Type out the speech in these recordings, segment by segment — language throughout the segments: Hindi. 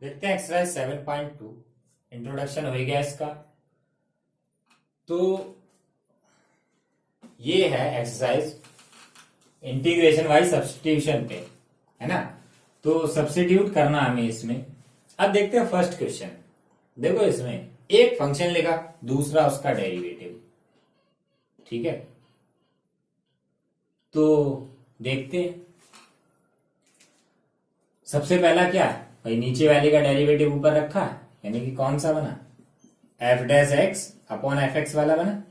देखते हैं एक्सरसाइज 7.2 इंट्रोडक्शन हो गया इसका। तो ये है एक्सरसाइज इंटीग्रेशन बाय सब्स्टिट्यूशन पे, है ना। तो सब्स्टिट्यूट करना हमें इसमें। अब देखते हैं फर्स्ट क्वेश्चन। देखो इसमें एक फंक्शन लिखा, दूसरा उसका डेरिवेटिव, ठीक है। तो देखते हैं सबसे पहला क्या है भाई, नीचे वाले का डेरिवेटिव ऊपर रखा है, यानी कि कौन सा बना, F dash x upon F x वाला बना।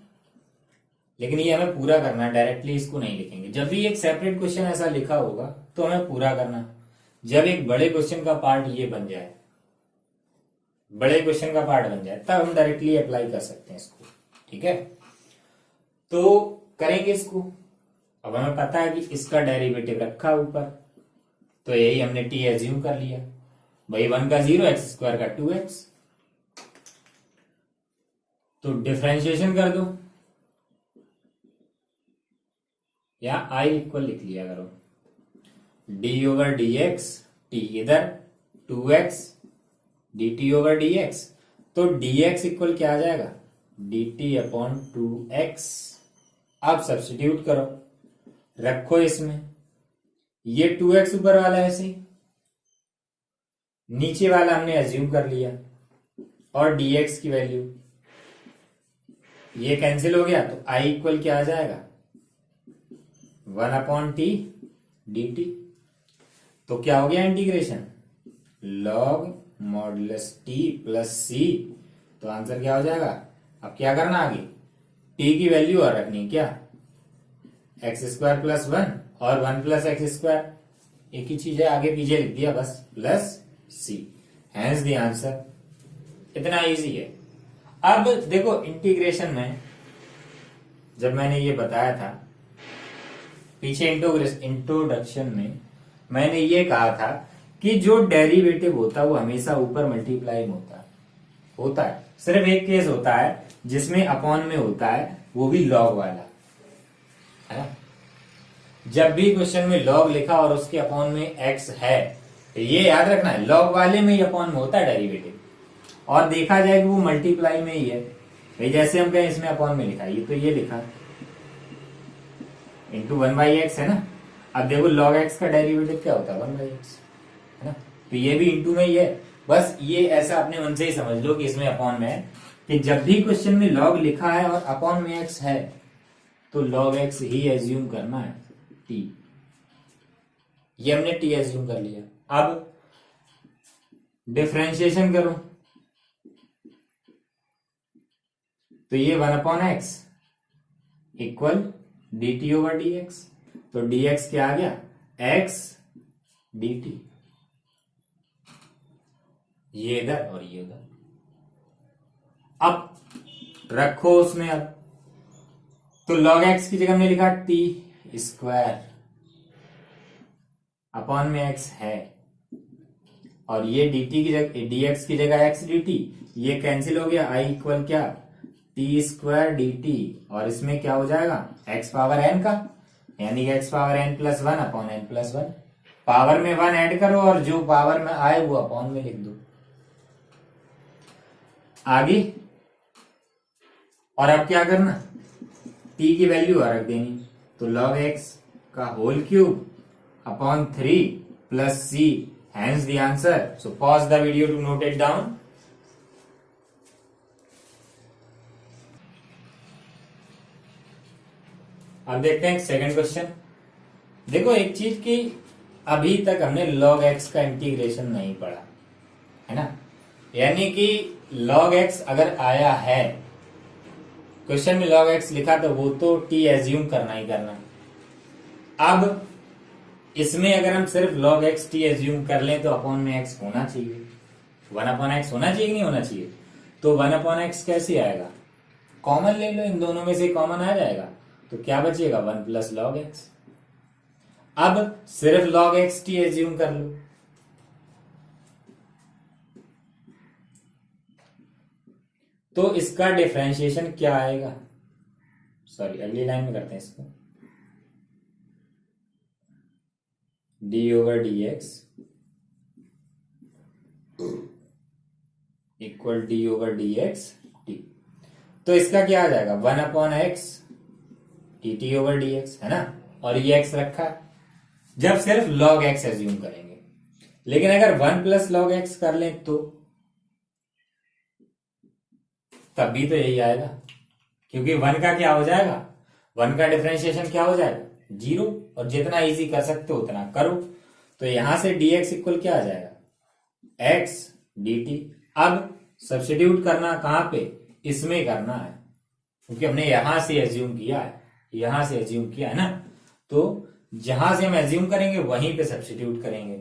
लेकिन ये हमें पूरा करना है, डायरेक्टली इसको नहीं लिखेंगे। जब भी एक सेपरेट क्वेश्चन ऐसा लिखा होगा तो हमें पूरा करना। जब एक बड़े क्वेश्चन का पार्ट ये बन जाए, बड़े क्वेश्चन का पार्ट बन जाए, तब हम डायरेक्टली अप्लाई कर सकते हैं इसको, ठीक है। तो करेंगे इसको। अब हमें पता है कि इसका डेरिवेटिव रखा ऊपर, तो यही हमने टी एज्यूम कर लिया भाई। 1 का 0, एक्स स्क्वायर का 2x। तो डिफरेंशिएशन कर दो, या आई इक्वल लिख लिया करो, D over d x, T इधर 2x D t over d x. तो dx इक्वल क्या आ जाएगा, dt अपॉन 2x। अब सब्स्टिट्यूट करो, रखो इसमें, ये 2x ऊपर वाला ऐसे ही, नीचे वाला हमने एज्यूम कर लिया, और dx की वैल्यू ये कैंसिल हो गया, तो i इक्वल क्या आ जाएगा, 1 अपॉन टी डी टी। तो क्या हो गया integration, log modulus t plus c. तो आंसर क्या हो जाएगा। अब क्या करना आगे, टी की वैल्यू और रखनी, क्या, एक्स स्क्वायर प्लस 1 और 1 प्लस एक्स स्क्वायर, एक ही चीज है, आगे पीछे लिख दिया बस, plus C. Hence the answer. इतना इजी है। अब देखो इंटीग्रेशन में जब मैंने ये बताया था पीछे इंट्रोडक्शन में, मैंने ये कहा था कि जो डेरिवेटिव होता है वो हमेशा ऊपर मल्टीप्लाई में होता है। सिर्फ एक केस होता है जिसमें अपॉन में होता है, वो भी लॉग वाला, है ना। जब भी क्वेश्चन में लॉग लिखा और उसके अपॉन में एक्स है, तो ये याद रखना है, लॉग वाले में ही अपॉन में होता है डेरिवेटिव, और देखा जाए कि वो मल्टीप्लाई में ही है भाई। जैसे हम कहें इसमें अपॉन में लिखा, ये तो ये लिखा इंटू 1/x है ना। अब देखो लॉग एक्स का डेरिवेटिव क्या होता है, 1/x, है ना। तो ये भी इंटू में ही है। बस ये ऐसा अपने मन से ही समझ लो कि इसमें अपॉन में है, कि जब भी क्वेश्चन में लॉग लिखा है और अपॉन में एक्स है, तो लॉग एक्स ही एज्यूम करना है, टी। ये हमने टी एज्यूम कर लिया। अब डिफरेंशिएशन करो, तो ये 1 upon x equal d t over d x. तो डी एक्स क्या आ गया, एक्स डी टी, ये इधर और ये उधर। अब रखो उसमें, अब तो लॉग एक्स की जगह हमने लिखा टी स्क्वायर, अपॉन में एक्स है, और ये dt की जगह dx की जगह एक्स डी टी, ये कैंसिल हो गया, i इक्वल क्या, टी स्क्वायर डी टी, और इसमें क्या हो जाएगा, x पावर n का, यानी कि x power n plus 1 upon n plus 1। Power में 1 ऐड करो और जो पावर में आए वो अपॉन में लिख दो आगे। और अब क्या करना, t की वैल्यू और रख देनी, तो log x का whole cube upon 3 plus c, hence the answer. So pause the video to note it down. अब देखते हैं सेकंड क्वेश्चन। देखो एक चीज की, अभी तक हमने log x का इंटीग्रेशन नहीं पढ़ा, है ना। यानी कि log x अगर आया है क्वेश्चन में, log x लिखा, तो वो तो t एज्यूम करना ही करना। अब इसमें अगर हम सिर्फ log x t एज्यूम कर लें, तो अपॉन में x होना चाहिए, 1 अपॉन x होना चाहिए कि नहीं होना चाहिए। तो 1 अपॉन x कैसे आएगा, कॉमन ले लो, इन दोनों में से कॉमन आ जाएगा, तो क्या बचेगा, 1 प्लस log x। अब सिर्फ log x t एज्यूम कर लो, तो इसका डिफरेंशिएशन क्या आएगा, सॉरी अगली लाइन में करते हैं इसको, D over d x equal d over d x T. तो इसका क्या आ जाएगा 1/x T T over d x, है ना, और ये x रखा है जब सिर्फ log x एज्यूम करेंगे। लेकिन अगर 1 प्लस लॉग एक्स कर लें तो तब भी तो यही आएगा, क्योंकि 1 का क्या हो जाएगा, 1 का डिफरेंशिएशन क्या हो जाएगा 0, और जितना इजी कर सकते हो उतना करो। तो यहां से dx इक्वल क्या आ जाएगा x dt। अब सब्स्टिट्यूट करना कहां पे, इसमें करना है, क्योंकि हमने यहां से एज्यूम किया है, यहां से एज्यूम किया है ना, तो जहां से हम एज्यूम करेंगे वहीं पे सब्स्टिट्यूट करेंगे।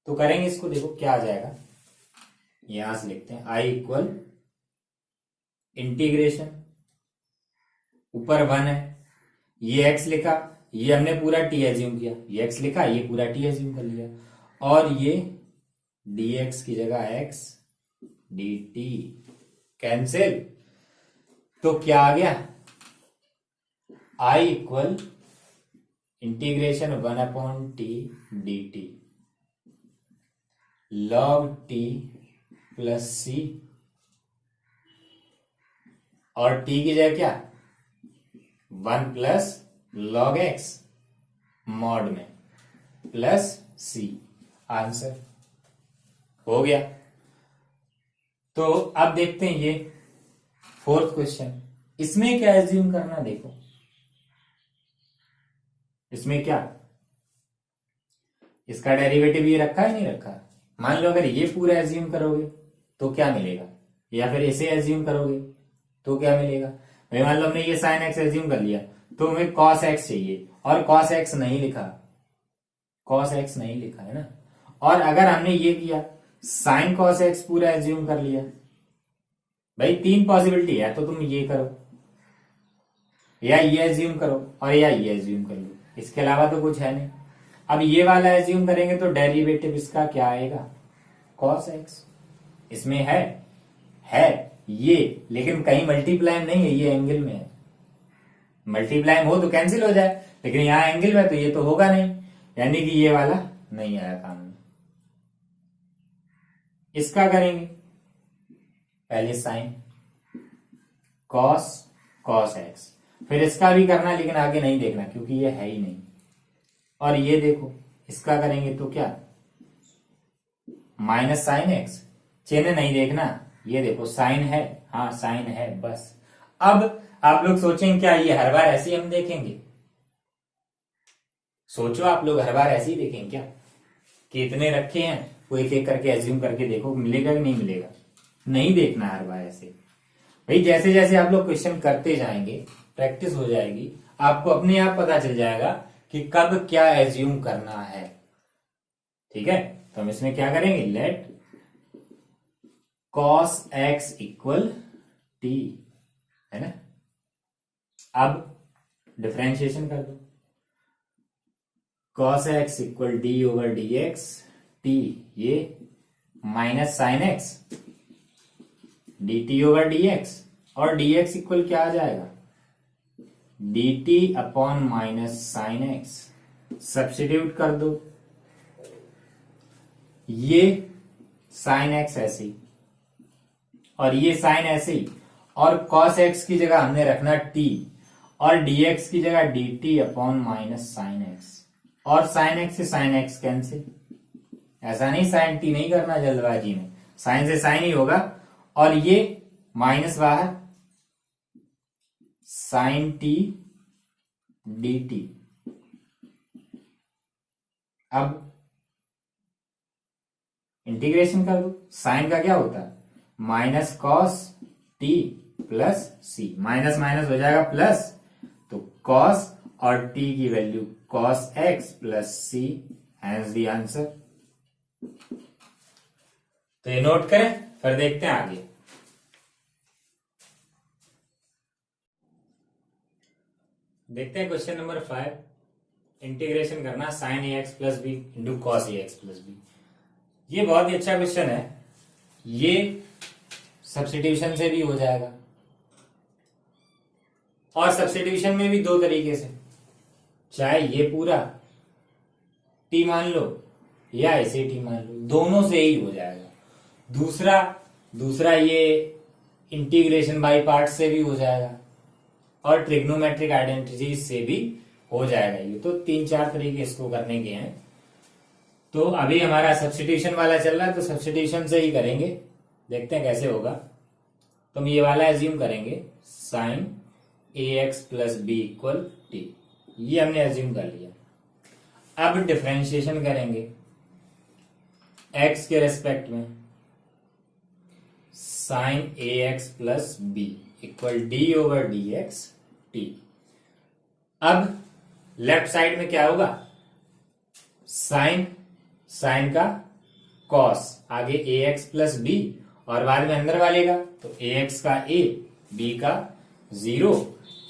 तो करेंगे इसको, देखो क्या आ जाएगा, यहां से लिखते हैं i इक्वल इंटीग्रेशन, ऊपर 1 है, ये x लिखा, ये हमने पूरा t एज्यूम किया, ये x लिखा, ये पूरा t एज्यूम कर लिया, और ये dx की जगह x dt कैंसिल। तो क्या आ गया, i equal integration 1/t dt log t plus c, और t की जगह क्या 1 प्लस लॉग x मॉड में प्लस c, आंसर हो गया। तो अब देखते हैं ये 4th क्वेश्चन, इसमें क्या एज्यूम करना, देखो इसमें क्या, इसका डेरिवेटिव ये रखा है नहीं रखा। मान लो अगर ये पूरा एज्यूम करोगे तो क्या मिलेगा, या फिर इसे एज्यूम करोगे तो क्या मिलेगा। भाई मान लो हमने ये साइन एक्स एज्यूम कर लिया, तो हमें कॉस एक्स चाहिए, और कॉस एक्स नहीं लिखा, कॉस एक्स नहीं लिखा है ना। और अगर हमने ये किया साइन कॉस एक्स पूरा एज्यूम कर लिया, भाई 3 पॉसिबिलिटी है, तो तुम ये करो, या ये एज्यूम करो, और या ये एज्यूम कर लो, इसके अलावा तो कुछ है नहीं। अब ये वाला एज्यूम करेंगे तो डेरिवेटिव इसका क्या आएगा कॉस एक्स, इसमें है ये, लेकिन कहीं मल्टीप्लाई नहीं है, ये एंगल में है। मल्टीप्लाई हो तो कैंसिल हो जाए, लेकिन यहां एंगल में तो ये तो होगा नहीं, यानी कि ये वाला नहीं आया काम में। इसका करेंगे पहले साइन कॉस एक्स, फिर इसका भी करना, लेकिन आगे नहीं देखना क्योंकि ये है ही नहीं। और ये देखो इसका करेंगे तो क्या माइनस साइन एक्स, चिन्ह नहीं देखना, ये देखो साइन है, हाँ साइन है बस। अब आप लोग सोचेंगे क्या ये हर बार ऐसे ही हम देखेंगे, सोचो आप लोग हर बार ऐसे ही देखेंगे क्या, कि इतने रखे हैं वो एक एक करके एज्यूम करके देखो मिलेगा कि नहीं मिलेगा, नहीं देखना हर बार ऐसे। भाई जैसे जैसे आप लोग क्वेश्चन करते जाएंगे प्रैक्टिस हो जाएगी, आपको अपने आप पता चल जाएगा कि कब क्या एज्यूम करना है। ठीक है, तो हम इसमें क्या करेंगे, let cos x equal t, है ना। अब डिफरेंशिएशन कर दो, cos x equal d over d x t, ये minus sine x d t over d x, और डी एक्स इक्वल क्या आ जाएगा d t upon minus sine x. Substitute कर दो, ये साइन एक्स ऐसे ही और ये साइन ऐसे ही, और कॉस एक्स की जगह हमने रखना t, और dx की जगह dt upon minus sine x, और साइन एक्स से साइन एक्स कैंसिल। ऐसा नहीं साइन t नहीं करना जल्दबाजी में, साइन से साइन ही होगा, और ये माइनस बाहर साइन t dt। अब इंटीग्रेशन कर दो, साइन का क्या होता है minus cos t plus c, minus minus हो जाएगा प्लस, तो कॉस और टी की value cos x plus C, hence the answer. तो ये नोट करें, फिर देखते हैं आगे। देखते हैं क्वेश्चन नंबर 5, इंटीग्रेशन करना sine a x plus b into cos a x plus b. ये बहुत ही अच्छा क्वेश्चन है, ये सब्स्टिट्यूशन से भी हो जाएगा, और सब्स्टिट्यूशन में भी 2 तरीके से, चाहे ये पूरा टी मान लो या ऐसे टी मान लो, दोनों से ही हो जाएगा। दूसरा दूसरा ये इंटीग्रेशन बाय पार्ट से भी हो जाएगा, और ट्रिग्नोमेट्रिक आइडेंटिटीज से भी हो जाएगा। ये तो 3-4 तरीके इसको करने के हैं। तो अभी हमारा सब्स्टिट्यूशन वाला चल रहा है, तो सब्स्टिट्यूशन से ही करेंगे, देखते हैं कैसे होगा। तो हम ये वाला एज्यूम करेंगे, sine ax plus b equal t, ये हमने एज्यूम कर लिया। अब डिफरेंशिएशन करेंगे x के रेस्पेक्ट में, sine ax plus b equal d over d x t. अब लेफ्ट साइड में क्या होगा, साइन का कॉस, आगे ax प्लस बी और बाद में अंदर वाले का, तो ax का a, b का 0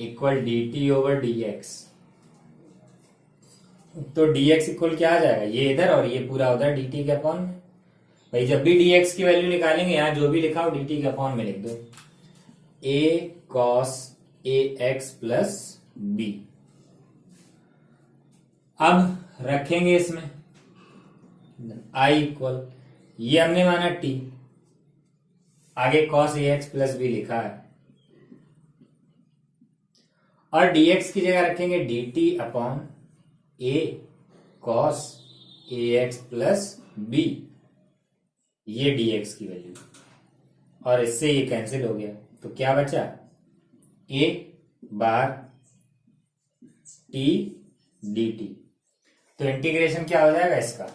equal d t over d x. तो dx इक्वल क्या आ जाएगा, ये इधर और ये पूरा उधर dt के अपॉन में। भाई जब भी dx की वैल्यू निकालेंगे, यहां जो भी लिखा हो dt के अपॉन में लिख दो, a cos ax plus b। अब रखेंगे इसमें i इक्वल, ये हमने माना t, आगे cos ax प्लस b लिखा है, और dx की जगह रखेंगे dt upon a cos ax plus b, ये dx की वैल्यू, और इससे ये कैंसिल हो गया, तो क्या बचा, a बार t dt। तो इंटीग्रेशन क्या हो जाएगा इसका,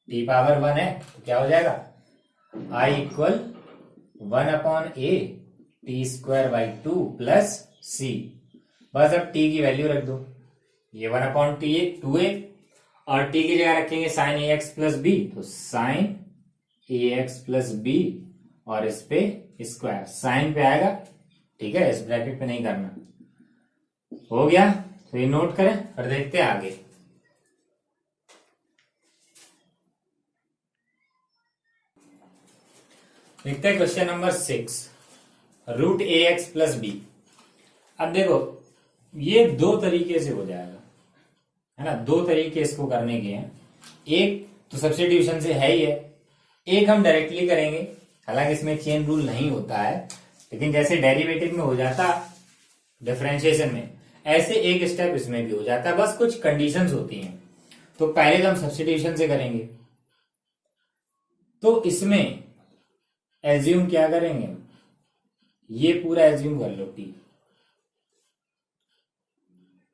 t पावर 1 है तो क्या हो जाएगा, i equal 1 upon a T square by 2 plus c। बस अब t की वैल्यू रख दो, ये 1 अपॉन टी 2a, और t की जगह रखेंगे साइन ax प्लस b, तो साइन ax प्लस b और इस पे स्क्वायर, साइन पे आएगा, ठीक है, इस ब्रैकेट पे नहीं करना। हो गया, तो ये नोट करें और देखते हैं आगे। देखते हैं question number 6, root ax plus b. अब देखो ये दो तरीके से हो जाएगा, है ना, दो तरीके इसको करने के हैं। एक तो सब्स्टिट्यूशन से है ही है, एक हम डायरेक्टली करेंगे, हालांकि इसमें चेन रूल नहीं होता है, लेकिन जैसे डेरिवेटिव में हो जाता डिफरेंशिएशन में, ऐसे एक स्टेप इसमें भी हो जाता है, बस कुछ कंडीशंस होती हैं। तो पहले तो हम सब्स्टिट्यूशन से करेंगे, तो इसमें एज्यूम क्या करेंगे, ये पूरा एज्यूम कर लो टी।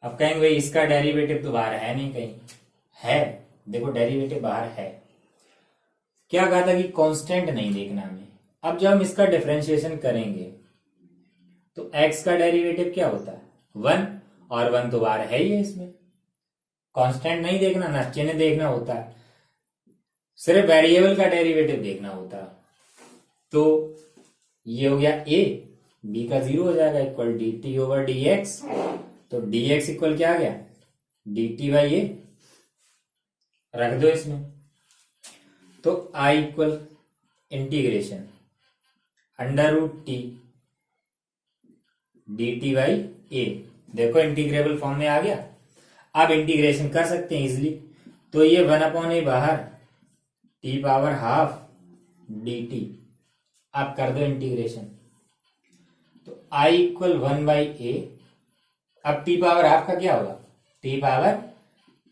अब कहेंगे भाई इसका डेरिवेटिव तो बाहर है नहीं, कहीं है, देखो डेरिवेटिव बाहर है। क्या कहा था कि कांस्टेंट नहीं देखना हमें। अब जब हम इसका डिफरेंशिएशन करेंगे तो x का डेरिवेटिव क्या होता है, 1, और 1 तो बाहर है ही है, इसमें कांस्टेंट नहीं देखना, ना चिन्ह देखना होता है, सिर्फ वेरिएबल का डेरिवेटिव देखना होता है। तो ये हो गया a, b का 0 हो जाएगा equal d t over d x. तो dx इक्वल क्या आ गया, dt बाई ए, रख दो इसमें। तो i equal integration under root t dt by a, देखो इंटीग्रेबल फॉर्म में आ गया। अब इंटीग्रेशन कर सकते हैं इजिली, तो ये 1 अपॉन ए बाहर, टी पावर हाफ dt, आप कर दो इंटीग्रेशन, तो i इक्वल 1 बाई ए। अब टी पावर हाफ का क्या होगा, t power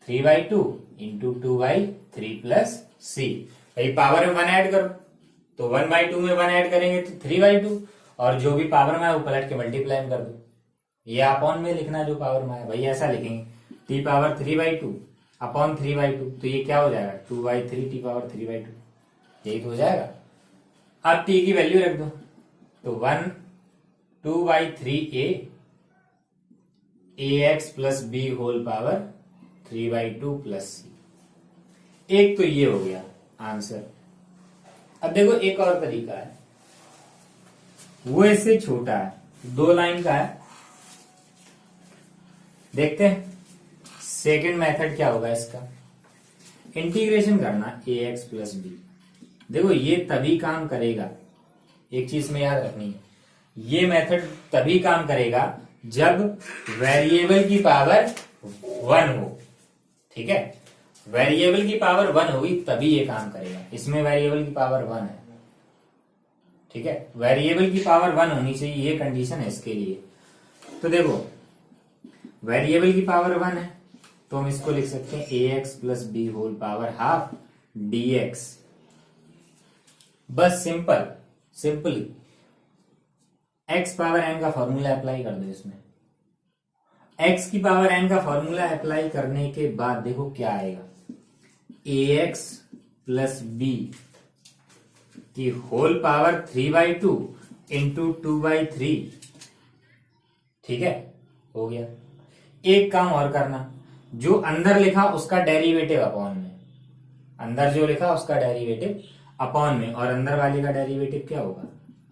3 by 2 into 2 by 3 plus c. भाई पावर में 1 ऐड करो, तो 1 बाई 2 में 1 ऐड करेंगे तो 3 बाई 2, और जो भी पावर में है वो पलट के मल्टीप्लाई कर दो। ये अपॉन में लिखना जो पावर में है, भाई ऐसा लिखेंगे, T power 3 by 2 upon 3 by 2, तो ये क्या हो जाएगा, 2 बाई 3 टी पावर 3 बाई 2, यही तो हो जाएगा। अब टी की वैल्यू रख दो, तो 1 2 by 3 a x plus b whole power 3 by 2 plus c. एक तो ये हो गया आंसर। अब देखो एक और तरीका है, वो इससे छोटा है, 2 लाइन का है, देखते हैं सेकेंड मेथड क्या होगा इसका। इंटीग्रेशन करना ए एक्स प्लस बी। देखो ये तभी काम करेगा, एक चीज में याद रखनी है, ये मेथड तभी काम करेगा जब वेरिएबल की पावर 1 हो, ठीक है, वेरिएबल की पावर 1 होगी तभी ये काम करेगा। इसमें वेरिएबल की पावर 1 है, ठीक है, वेरिएबल की पावर 1 होनी चाहिए, ये कंडीशन है इसके लिए। तो देखो वेरिएबल की पावर 1 है तो हम इसको लिख सकते हैं a x plus b whole power half d x. बस सिंपली एक्स पावर एन का फॉर्मूला अप्लाई कर दो इसमें। एक्स की पावर एन का फॉर्मूला अप्लाई करने के बाद देखो क्या आएगा, ए एक्स प्लस बी की होल पावर 3/2 इंटू 2/3। ठीक है, हो गया। एक काम और करना, जो अंदर लिखा उसका डेरिवेटिव अपॉन में, अंदर जो लिखा उसका डेरिवेटिव अपॉन में, और अंदर वाले का डेरिवेटिव क्या होगा,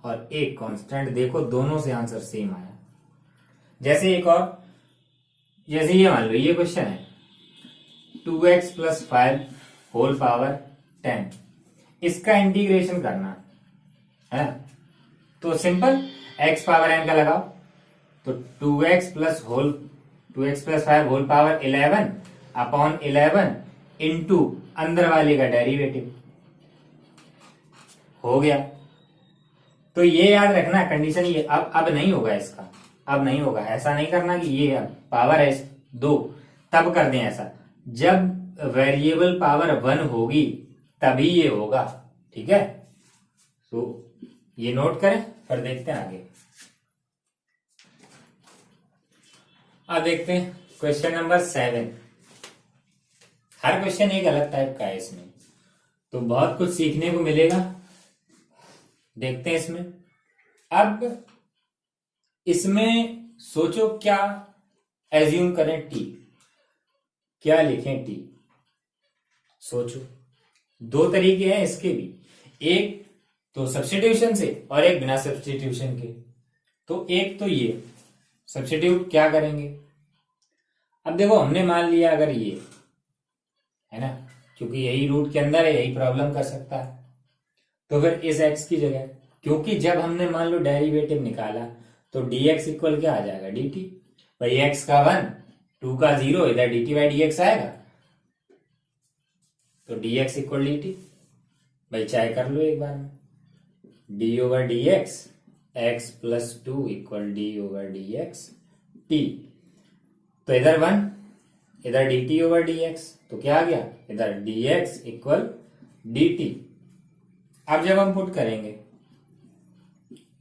और एक कांस्टेंट। देखो दोनों से आंसर सेम आया। जैसे एक और, जैसे ये मान लो ये क्वेश्चन है 2x प्लस 5 होल पावर 10, इसका इंटीग्रेशन करना है ना। तो सिंपल x पावर n का लगाओ, तो 2x plus 5 whole power 11 upon 11 into अंदर वाले का डेरिवेटिव, हो गया। तो ये याद रखना कंडीशन, ये अब नहीं होगा इसका, अब नहीं होगा। ऐसा नहीं करना कि ये पावर है 2 तब कर दें ऐसा, जब वेरिएबल पावर 1 होगी तभी ये होगा। ठीक है, तो ये नोट करें, फिर देखते हैं आगे। अब देखते हैं क्वेश्चन नंबर 7। हर क्वेश्चन एक अलग टाइप का है इसमें, तो बहुत कुछ सीखने को मिलेगा। देखते हैं इसमें। अब इसमें सोचो क्या एज्यूम करें, टी क्या लिखें, टी सोचो। दो तरीके हैं इसके भी, एक तो सब्स्टिट्यूशन से और एक बिना सब्स्टिट्यूशन के। तो एक तो ये सब्स्टिट्यूट क्या करेंगे। अब देखो हमने मान लिया अगर ये है ना, क्योंकि यही रूट के अंदर है, यही प्रॉब्लम कर सकता है, तो फिर इस x की जगह, क्योंकि जब हमने मान लो डेरिवेटिव निकाला तो dx इक्वल क्या आ जाएगा, dt। भाई x का 1 2 का 0, इधर dt बाई dx आएगा, तो dx इक्वल dt। भाई चाहे कर लो एक बार में, d over dx x plus 2 equal d over dx t। तो इधर 1, इधर dt ओवर dx, तो क्या आ गया, इधर dx इक्वल dt। अब जब हम पुट करेंगे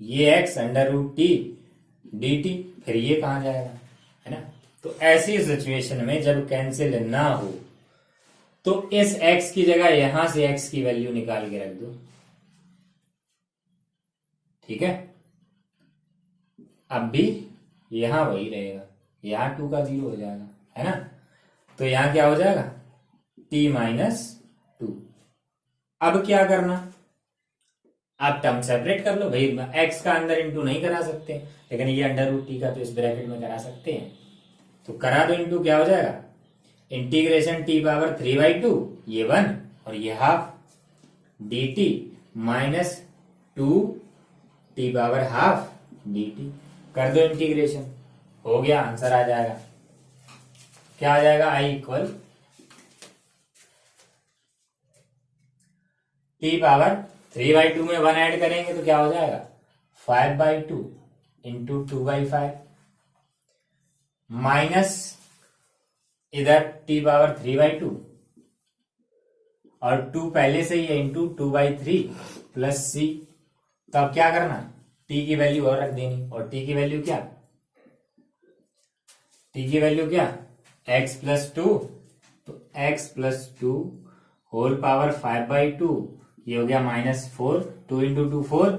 ये x under root t dt, फिर ये कहां जाएगा, है ना। तो ऐसी सिचुएशन में जब कैंसिल ना हो तो इस x की जगह यहां से x की वैल्यू निकाल के रख दो। ठीक है, अब भी यहां वही रहेगा, यहां 2 का 0 हो जाएगा, है ना। तो यहां क्या हो जाएगा, t माइनस 2। अब क्या करना, आप टर्म सेपरेट कर लो। भाई x का अंदर इंटू नहीं करा सकते, लेकिन ये अंडर रूट टी का तो इस ब्रैकेट में करा सकते हैं, तो करा दो। इंटू क्या हो जाएगा, इंटीग्रेशन t पावर 3/2, ये 1 और ये half dt minus 2 t power half dt। कर दो इंटीग्रेशन, हो गया, आंसर आ जाएगा। क्या आ जाएगा, i इक्वल t पावर 3/2 में 1 ऐड करेंगे तो क्या हो जाएगा, 5/2 इंटू 2/5 माइनस इधर t पावर 3/2 और 2 पहले से ही है इंटू 2/3 प्लस c। तो अब क्या करना, t की वैल्यू और रख देनी, और t की वैल्यू क्या, t की वैल्यू क्या, x प्लस 2, तो x प्लस 2 होल पावर 5/2, ये हो गया -4, 2 into 2 4,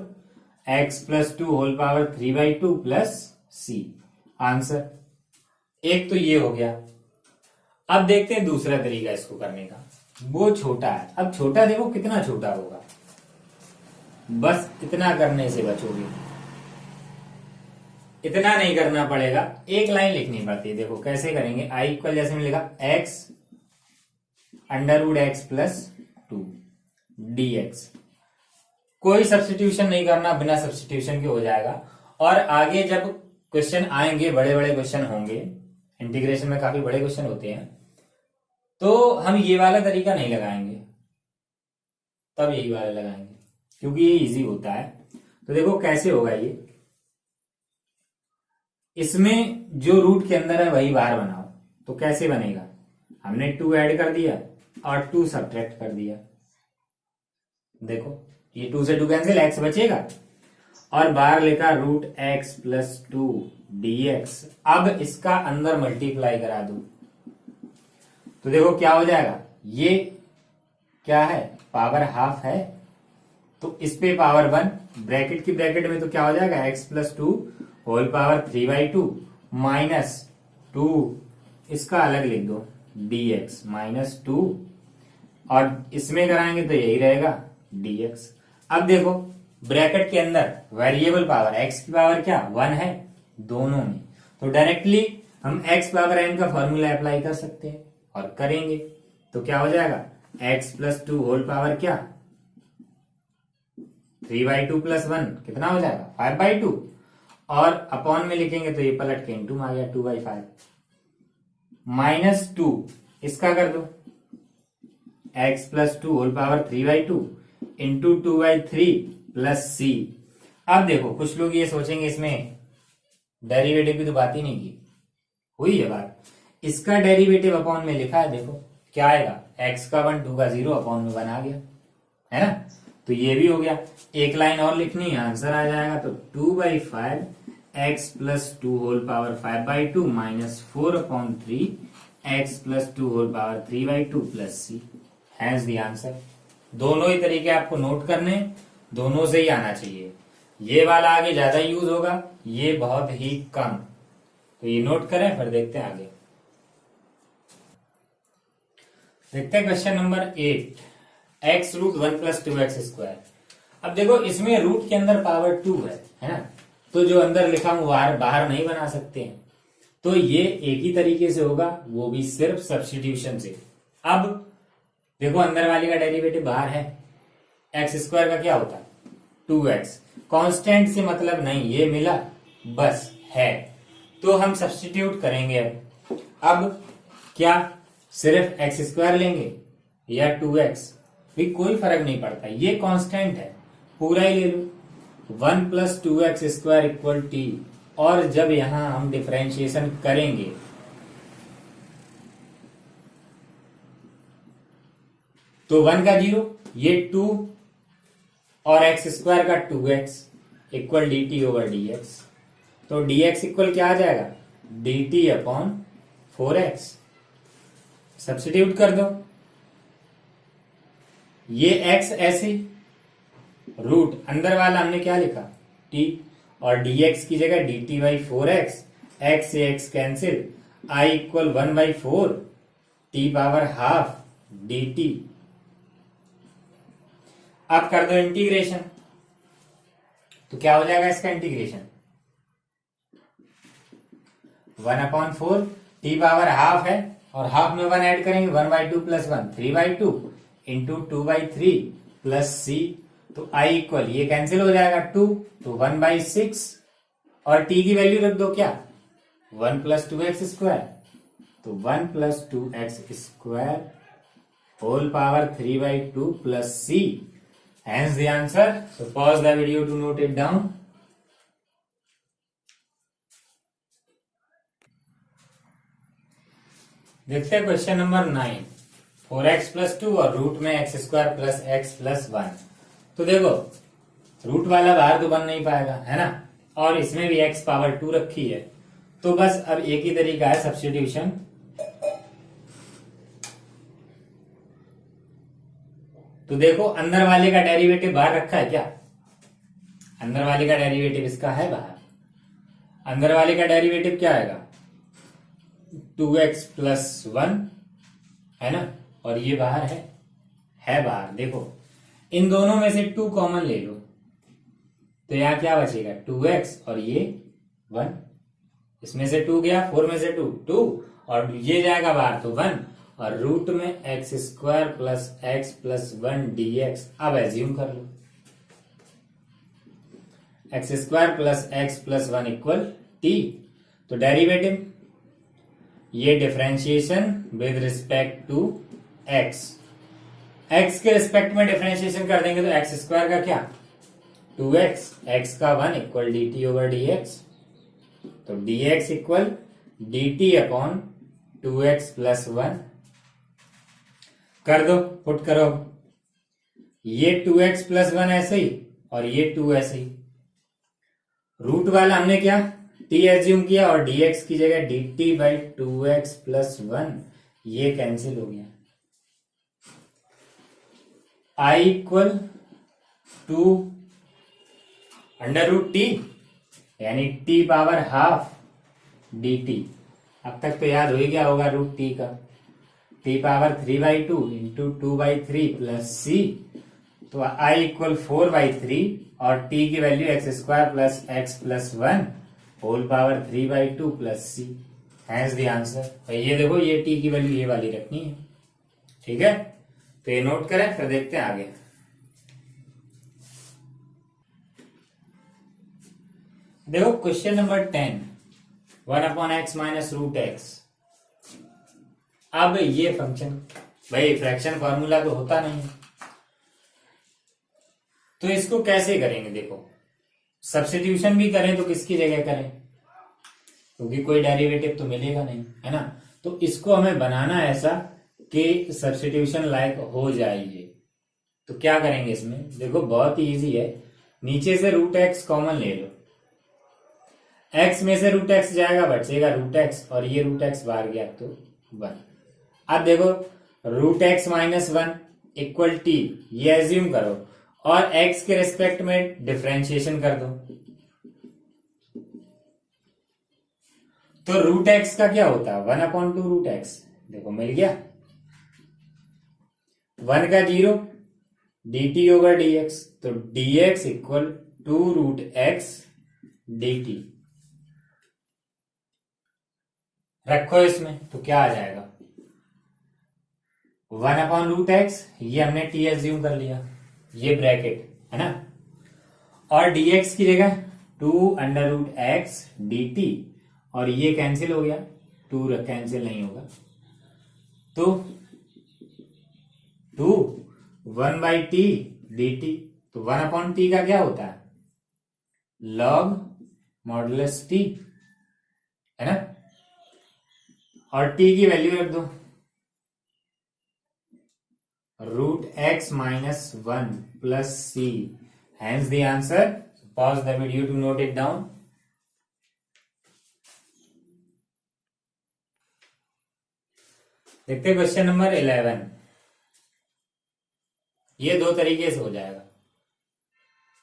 x plus 2 whole power 3/2 plus c, answer. एक तो ये हो गया। अब देखते हैं दूसरा तरीका इसको करने का, वो छोटा है। अब छोटा देखो कितना छोटा होगा, बस इतना करने से बचोगे, इतना नहीं करना पड़ेगा, एक लाइन लिखनी पड़ती है। देखो कैसे करेंगे, i इक्वल जैसे मैंने लिखा x under root x plus 2 dx। कोई सब्स्टिट्यूशन नहीं करना, बिना सब्स्टिट्यूशन के हो जाएगा। और आगे जब क्वेश्चन आएंगे, बड़े बड़े क्वेश्चन होंगे, इंटीग्रेशन में काफी बड़े क्वेश्चन होते हैं, तो हम ये वाला तरीका नहीं लगाएंगे, तब यही वाला लगाएंगे, क्योंकि ये इजी होता है। तो देखो कैसे होगा ये, इसमें जो रूट के अंदर है वही बाहर बनाओ। तो कैसे बनेगा, हमने 2 ऐड कर दिया और 2 सब्ट्रैक्ट कर दिया। देखो ये 2 से 2 कैंसिल, x बचेगा और बाहर लिखा रूट x प्लस 2 dx। अब इसका अंदर मल्टीप्लाई करा दो तो देखो क्या हो जाएगा, ये क्या है, पावर हाफ है तो इस पे पावर 1, ब्रैकेट की ब्रैकेट में तो क्या हो जाएगा x plus 2 whole power 3/2 minus 2, इसका अलग लिख दो dx माइनस 2, और इसमें कराएंगे तो यही रहेगा dx। अब देखो ब्रैकेट के अंदर वेरिएबल पावर x की पावर क्या 1 है दोनों में, तो डायरेक्टली हम x पावर n का फॉर्मूला अप्लाई कर सकते हैं और करेंगे तो क्या हो जाएगा, x प्लस 2 होल पावर क्या 3/2 प्लस 1 कितना हो जाएगा 5/2, और अपॉन में लिखेंगे तो ये पलट के इनटू में आ गया 2/5 माइनस 2, इसका कर दो x plus 2 whole power 3/2 into 2/3 plus c। अब देखो कुछ लोग ये सोचेंगे इसमें डेरिवेटिव की तो बात ही नहीं की, हुई है बात, इसका डेरिवेटिव अपॉन में लिखा है, देखो क्या आएगा x का 1 2 का 0 अपॉन में 1 आ गया है ना, तो ये भी हो गया। एक लाइन और लिखनी है, आंसर आ जाएगा तो 2/5 x plus 2 whole power 5/2 minus 4/3 x plus 2 whole power 3/2 plus c, hence the answer. दोनों ही तरीके आपको नोट करने, दोनों से ही आना चाहिए। ये वाला आगे ज्यादा यूज होगा, ये बहुत ही कम, तो ये नोट करें फिर देखते हैं आगे। देखते हैं question number 8, x root 1 plus 2x square. अब देखो इसमें रूट के अंदर पावर 2 है ना, तो जो अंदर लिखा हूं बाहर नहीं बना सकते हैं, तो ये एक ही तरीके से होगा, वो भी सिर्फ सब्स्टिट्यूशन से। अब देखो अंदर वाले का डेरिवेटिव बाहर है, एक्स स्क्वायर का क्या होता है 2x, कांस्टेंट से मतलब नहीं, ये मिला बस है, तो हम सब्स्टिट्यूट करेंगे। अब क्या सिर्फ एक्स स्क्वायर लेंगे या 2x, भी कोई फर्क नहीं पड़ता, ये कांस्टेंट है, पूरा ही ले लो 1 plus 2x square equal t, और जब यहां हम डिफरेंशिएशन करेंगे तो 1 का 0, ये 2 और x स्क्वायर का 2x equal dt over dx, तो dx इक्वल क्या आ जाएगा dt अपॉन 4x, सब्स्टिट्यूट कर दो, ये x ऐसे, रूट अंदर वाला हमने क्या लिखा t, और dx की जगह dt/4x, x से x cancel, i equal 1/4 t power half dt। अब कर दो इंटीग्रेशन, तो क्या हो जाएगा इसका इंटीग्रेशन 1/4 t पावर हाफ है, और हाफ में 1 ऐड करेंगे 1/2 प्लस 1 3/2 इंटू 2/3 प्लस c, तो i इक्वल ये कैंसिल हो जाएगा 2, तो 1/6, और t की वैल्यू रख दो क्या 1 प्लस 2x स्क्वायर, तो 1 plus 2x square whole power 3/2 plus c, hence the answer। So pause the video to note it down। देखते हैं क्वेश्चन नंबर 9, 4x प्लस 2 और रूट में x square plus x plus 1। तो देखो रूट वाला बाहर तो बन नहीं पाएगा है ना, और इसमें भी x पावर 2 रखी है, तो बस अब एक ही तरीका है सब्स्टिट्यूशन। तो देखो अंदर वाले का डेरिवेटिव बाहर रखा है क्या, अंदर वाले का डेरिवेटिव इसका है बाहर, अंदर वाले का डेरिवेटिव क्या आएगा 2x प्लस 1 है ना, और ये बाहर है बाहर। देखो इन दोनों में से 2 कॉमन ले लो, तो यहां क्या बचेगा 2x और ये 1, इसमें से 2 गया, 4 में से 2 और ये जाएगा बाहर तो 1, और रूट में x square plus x plus 1 dx। अब एज्यूम कर लो x square plus x plus 1 equal t, तो डेरिवेटिव ये differentiation with respect to x, x के रिस्पेक्ट में डिफरेंशिएशन कर देंगे तो एक्स स्क्वायर का क्या 2x, x का 1 इक्वल dt ओवर dx, तो dx equal dt upon 2x plus 1 कर दो, पुट करो। ये 2x प्लस 1 ऐसे ही और ये 2 ऐसे ही। रूट वाला हमने क्या t एज्यूम किया और dx की जगह dt बाई 2x प्लस 1, ये कैंसिल हो गया। I equal 2 under root t यानी t पावर हाफ dt। अब तक तो याद हो ही गया होगा रूट टी का, t power 3/2 into 2/3 plus c, तो I इक्वल 4/3 और t की value x² plus x plus 1 whole power 3/2 plus C, hence the answer. ये देखो ये t की वैल्यू ये वाली रखनी है, ठीक है। तो ये नोट करें, फिर देखते हैं आगे। देखो question number 10, 1/x minus root x. अब ये फंक्शन, भाई फ्रैक्शन फॉर्मूला तो होता नहीं, तो इसको कैसे करेंगे? देखो सब्स्टिट्यूशन भी करें तो किसकी जगह करें, क्योंकि कोई डेरिवेटिव तो मिलेगा नहीं, है ना। तो इसको हमें बनाना ऐसा कि सब्स्टिट्यूशन लायक हो जाए ये। तो क्या करेंगे इसमें? देखो बहुत ही इजी है, नीचे से रूट एक्स कॉमन ले लो, एक्स में से रूट एक्स जाएगा, बचेगा रूट एक्स, और ये रूट एक्स बाहर गया तो 1। अब देखो root x minus 1 equal t, ये एज्यूम करो और x के रेस्पेक्ट में डिफरेंशिएशन कर दो, तो रूट एक्स का क्या होता है 1/2 रूट एक्स। देखो मिल गया, 1 का 0 dt ओवर dx, तो dx equal 2 root x dt रखो इसमें, तो क्या आ जाएगा 1/रूट एक्स, ये हमने t एज्यूम कर लिया, ये ब्रैकेट है ना, और dx की जगह 2 अंडर रूट एक्स dt, और ये कैंसिल हो गया, 2 कैंसिल नहीं होगा, तो 2 1/t dt, तो 1/t का क्या होता है log मॉडुलस t, है ना, और t की वैल्यू रख दो root x minus 1 plus C, hence the answer. Pause the video to note it down. देखते क्वेश्चन नंबर 11। ये दो तरीके से हो जाएगा,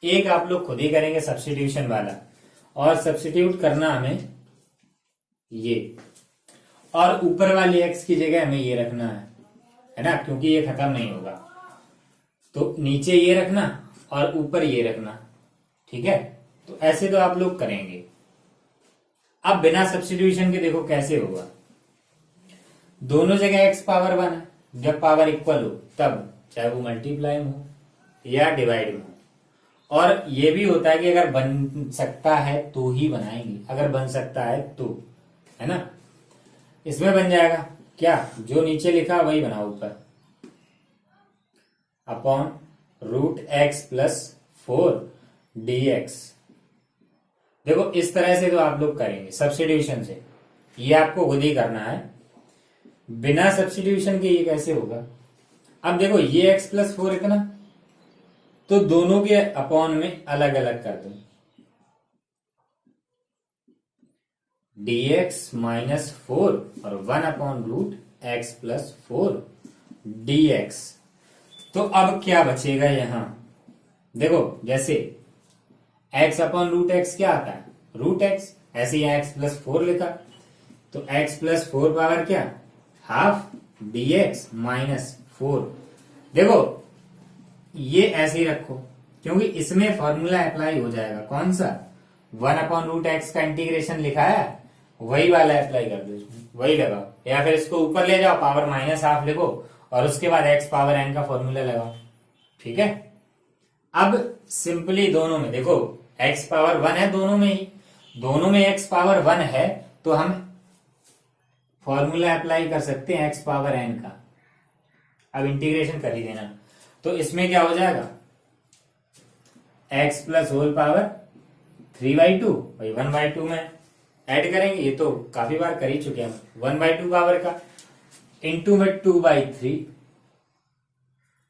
एक आप लोग खुद ही करेंगे सब्स्टिट्यूशन वाला, और सब्स्टिट्यूट करना हमें ये, और ऊपर वाली एक्स की जगह हमें ये रखना है ना, क्योंकि ये खत्म नहीं होगा, तो नीचे ये रखना और ऊपर ये रखना, ठीक है। तो ऐसे तो आप लोग करेंगे। अब बिना सब्स्टिट्यूशन के देखो कैसे होगा, दोनों जगह x पावर 1 है, जब पावर इक्वल हो तब, चाहे वो मल्टीप्लाई में हो या डिवाइड में हो। और ये भी होता है कि अगर बन सकता है तो ही बनाएंगे, अगर बन सकता है तो, है ना। इसमें बन जाएगा क्या, जो नीचे लिखा वही बनाओ ऊपर, upon root x plus 4 dx। देखो इस तरह से तो आप लोग करेंगे सब्स्टिट्यूशन से, ये आपको खुद ही करना है, बिना सब्स्टिट्यूशन के ये कैसे होगा। अब देखो ये x प्लस 4 इतना, तो दोनों के अपॉन में अलग अलग कर दो, dx माइनस 4 और 1/रूट x प्लस 4 dx। तो अब क्या बचेगा यहां, देखो जैसे x अपॉन रूट एक्स क्या आता है रूट x, ऐसे ही x प्लस 4 लिखा, तो x प्लस 4 पावर क्या हाफ dx माइनस 4। देखो ये ऐसे ही रखो, क्योंकि इसमें फॉर्मूला अप्लाई हो जाएगा, कौन सा 1/रूट एक्स का इंटीग्रेशन लिखा है वही वाला अप्लाई कर दो, वही लगाओ, या फिर इसको ऊपर ले जाओ पावर माइनस हाफ लिखो और उसके बाद x पावर n का फॉर्मूला लगाओ, ठीक है। अब सिंपली दोनों में देखो x पावर 1 है, दोनों में ही, दोनों में x पावर 1 है, तो हम फॉर्मूला अप्लाई कर सकते हैं x पावर n का। अब इंटीग्रेशन कर ही देना, तो इसमें क्या हो जाएगा एक्स प्लस होल पावर 3/2 भाई 1/2 में ऐड करेंगे, ये तो काफी बार कर ही चुके हैं हम। 1/2 पावर का इंटू में 2/3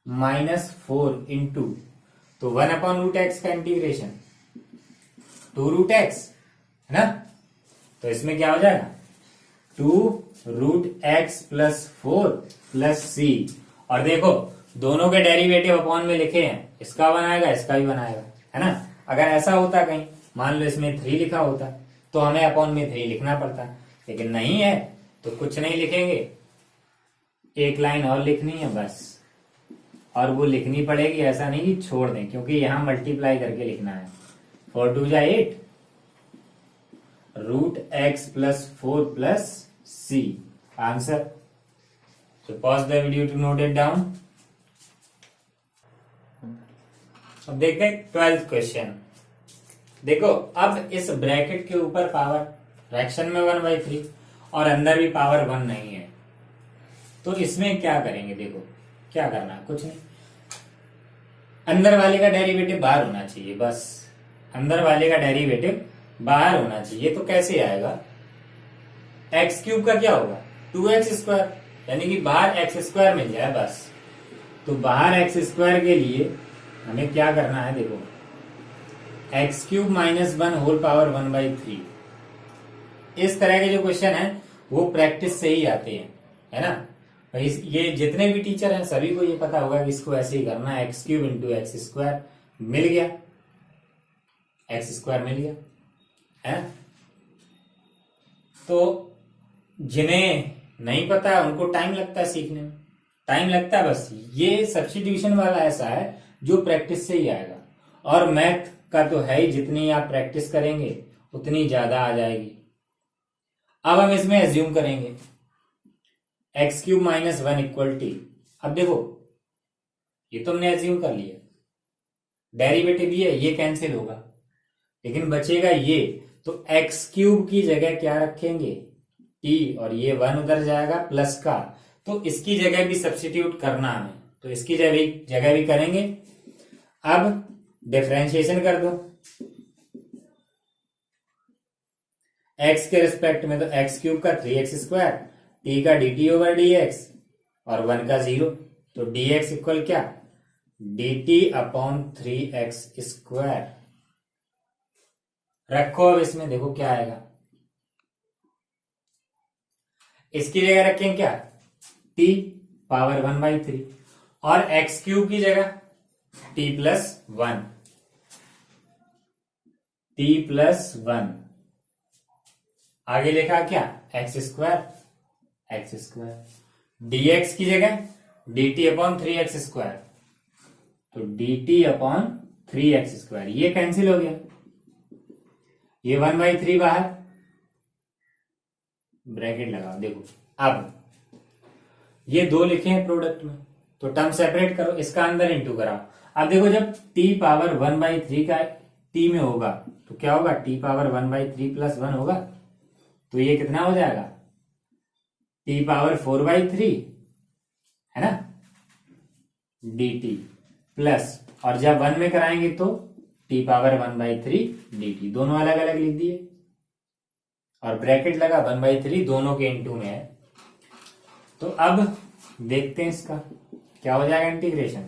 -4 इंटू, तो 1/√x का इंटीग्रेशन 2√x है ना, तो इसमें क्या हो जाएगा 2√x प्लस 4 प्लस c। और देखो दोनों के डेरिवेटिव अपॉन में लिखे हैं, इसका बनाएगा इसका भी बनाएगा, है ना। अगर ऐसा होता कहीं मान लो इसमें 3 लिखा होता तो हमें अपॉन में 3 लिखना पड़ता, लेकिन नहीं है तो कुछ नहीं लिखेंगे, एक लाइन और लिखनी है बस, और वो लिखनी पड़ेगी, ऐसा नहीं कि छोड़ दें, क्योंकि यहां मल्टीप्लाई करके लिखना है। 4 2 जा 8 √x plus 4 plus c answer. So pause the video to note it down. अब देखते हैं 12th क्वेश्चन। देखो अब इस ब्रैकेट के ऊपर पावर फ्रैक्शन में 1/3 और अंदर भी पावर 1 नहीं है, तो इसमें क्या करेंगे। देखो क्या करना है, कुछ नहीं, अंदर वाले का डेरिवेटिव बाहर होना चाहिए, बस अंदर वाले का डेरिवेटिव बाहर होना चाहिए। तो कैसे आएगा, एक्स क्यूब का क्या होगा 2x², यानी कि बाहर x² मिल जाए बस। तो बाहर x² के लिए हमें क्या करना है, देखो x³ - 1 होल पावर 1/3। इस तरह के जो क्वेश्चन है वो प्रैक्टिस से ही आते हैं, है ना भाई। ये जितने भी टीचर हैं सभी को ये पता होगा कि इसको ऐसे ही करना है, x³ × x² मिल गया, x² मिल गया, है। तो जिन्हें नहीं पता है उनको टाइम लगता है सीखने में, टाइम लगता है बस। ये सब्स्टिट्यूशन वाला ऐसा है जो प्रैक्टिस से ही आएगा, और मैथ का तो है ही, जितनी आप प्रैक्टिस करेंगे उतनी ज्यादा आ जाएगी। अब हम इसमें एज्यूम करेंगे x³ - 1 इक्वल टी। अब देखो ये तो हमने एज्यूम कर लिया, डेरिवेटिव ये कैंसिल होगा, लेकिन बचेगा ये। तो x³ की जगह क्या रखेंगे t, और ये 1 उधर जाएगा प्लस का, तो इसकी जगह भी सब्स्टिट्यूट करना हमें, तो इसकी जगह भी करेंगे। अब डिफरेंशिएशन कर दो x के रिस्पेक्ट में, तो x³ का 3x², t का dt/dx और 1 का 0, तो dx इक्वल क्या dt/3x²। रखो, अब इसमें देखो क्या आएगा, इसकी जगह रखें क्या t पावर 1/3, और x³ की जगह t + 1 आगे लिखा क्या x², dx की जगह dt/3x², तो dt/3x², ये कैंसिल हो गया, ये 1/3 बाहर, ब्रैकेट लगाओ। देखो अब ये 2 लिखे हैं प्रोडक्ट में, तो टर्म सेपरेट करो, इसका अंदर इंटू कराओ। अब देखो जब t पावर 1/3 का t में होगा तो क्या होगा, t पावर 1/3 + 1 होगा, तो ये कितना हो जाएगा t पावर 4/3, है ना, dt प्लस, और जब 1 में कराएंगे तो t पावर 1/3 dt, दोनों अलग अलग लिख दिए, और ब्रैकेट लगा 1/3 दोनों के इनटू में है। तो अब देखते हैं इसका क्या हो जाएगा इंटीग्रेशन।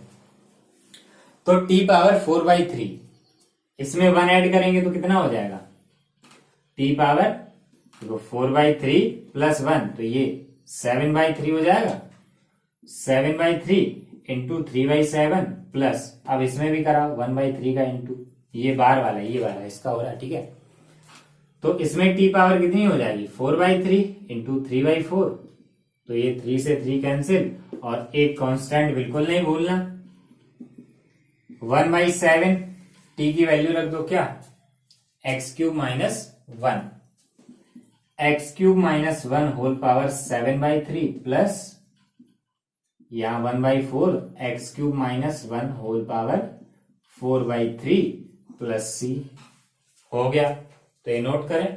तो t पावर 4/3, इसमें 1 ऐड करेंगे तो कितना हो जाएगा, t पावर 4/3 + 1, तो ये 7/3 हो जाएगा, 7/3 इंटू 3/7 प्लस, अब इसमें भी कराओ 1/3 का इंटू, ये बार वाला ये वाला इसका हो रहा है, ठीक है। तो इसमें t पावर कितनी हो जाएगी 4/3 इंटू 3/4, तो ये 3 से 3 कैंसिल, और एक कांस्टेंट बिल्कुल नहीं भूलना 1/7, t की वैल्यू रख दो क्या x³ - 1, x³ - 1 whole power 7/3 plus यहां 1/4, x³ - 1 whole power 4/3 plus c हो गया। तो ये नोट करें।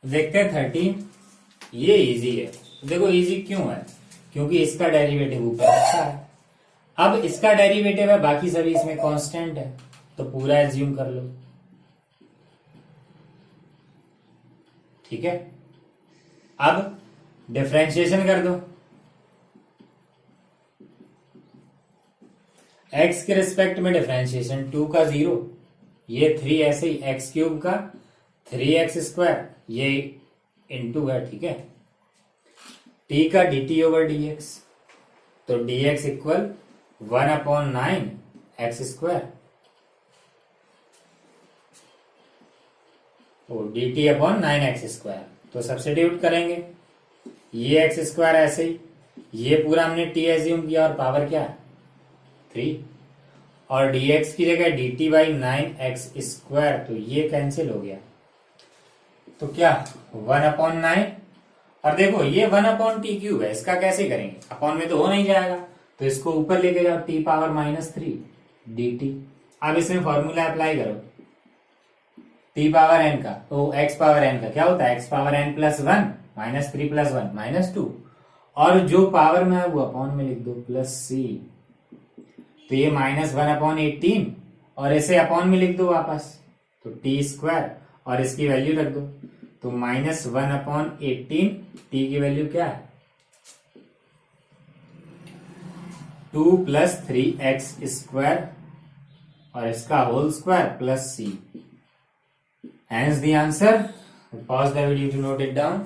देखते हैं 13, ये इजी है। देखो इजी क्यों है, क्योंकि इसका डेरिवेटिव ऊपर अच्छा है। अब इसका डेरिवेटिव है, बाकी सभी इसमें कांस्टेंट है, तो पूरा एज्यूम कर लो। ठीक है, अब डिफरेंशिएशन कर दो। एक्स के रिस्पेक्ट में डिफरेंशिएशन 2 का 0, ये 3 ऐसे ही, एक्स क्यूब का 3x², ये इनटू है। ठीक है, टी का dt ओवर dx, तो dx इक्वल 1/9 x², तो dt/9 x²। तो सब्स्टिट्यूट करेंगे, ये x² ऐसे ही, ये पूरा हमने t एज्यूम किया और पावर क्या है 3, और dx की जगह dt/9 x², तो ये कैंसिल हो गया, तो क्या 1/9। और देखो ये 1/t³ है, इसका कैसे करेंगे, अपॉन में तो हो नहीं जाएगा, तो इसको ऊपर लेके जाओ t⁻³ dt। अब इसमें फॉर्मूला अप्लाई करो, t⁻n का, तो x⁻n का क्या होता है, x⁻n + 1 -3 + 1 -2, और जो पावर में है वो अपॉन में लिख दो +c, तो ये -1/18, और इसे अपॉन में लिख दो वापस, तो t², और इसकी वैल्यू रख दो, तो -1/18, t की वैल्यू क्या है 2 + 3x², और इसका whole square +c। Hence the answer. Pause the video to note it down.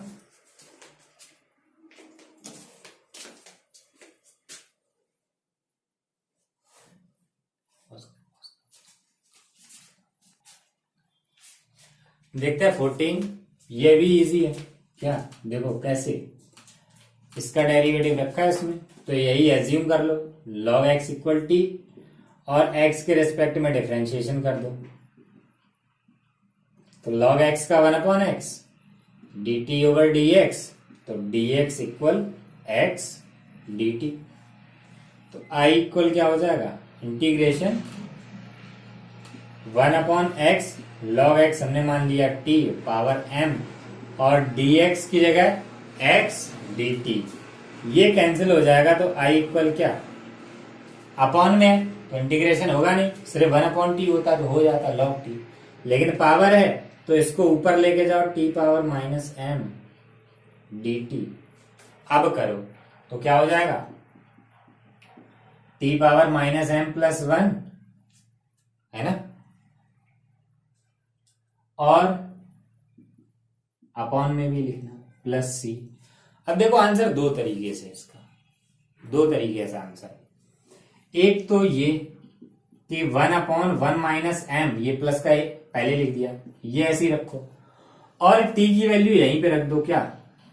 देखते हैं 14, ये भी इजी है क्या, देखो कैसे, इसका डेरिवेटिव रखा है इसमें, तो यही एज्यूम कर लो, log x = t, और x के रिस्पेक्ट में डिफरेंशिएशन कर दो, तो log x का 1/x, dt ओवर dx, तो dx इक्वल x dt, तो I इक्वल क्या हो जाएगा, इंटीग्रेशन 1/x, log x हमने मान लिया t पावर m, और dx की जगह x dt, ये कैंसिल हो जाएगा, तो I इक्वल क्या, अपॉन में है तो इंटीग्रेशन होगा नहीं, सिर्फ 1/t होता तो हो जाता log t, लेकिन पावर है तो इसको ऊपर लेके जाओ t⁻m dt। अब करो तो क्या हो जाएगा, t⁻m + 1 है ना, और अपॉन में भी लिखना +c। अब देखो आंसर दो तरीके से, इसका दो तरीके से आंसर, एक तो ये कि 1/1 - m, ये प्लस का पहले लिख दिया, ये ऐसे ही रखो, और t की वैल्यू यहीं पे रख दो, क्या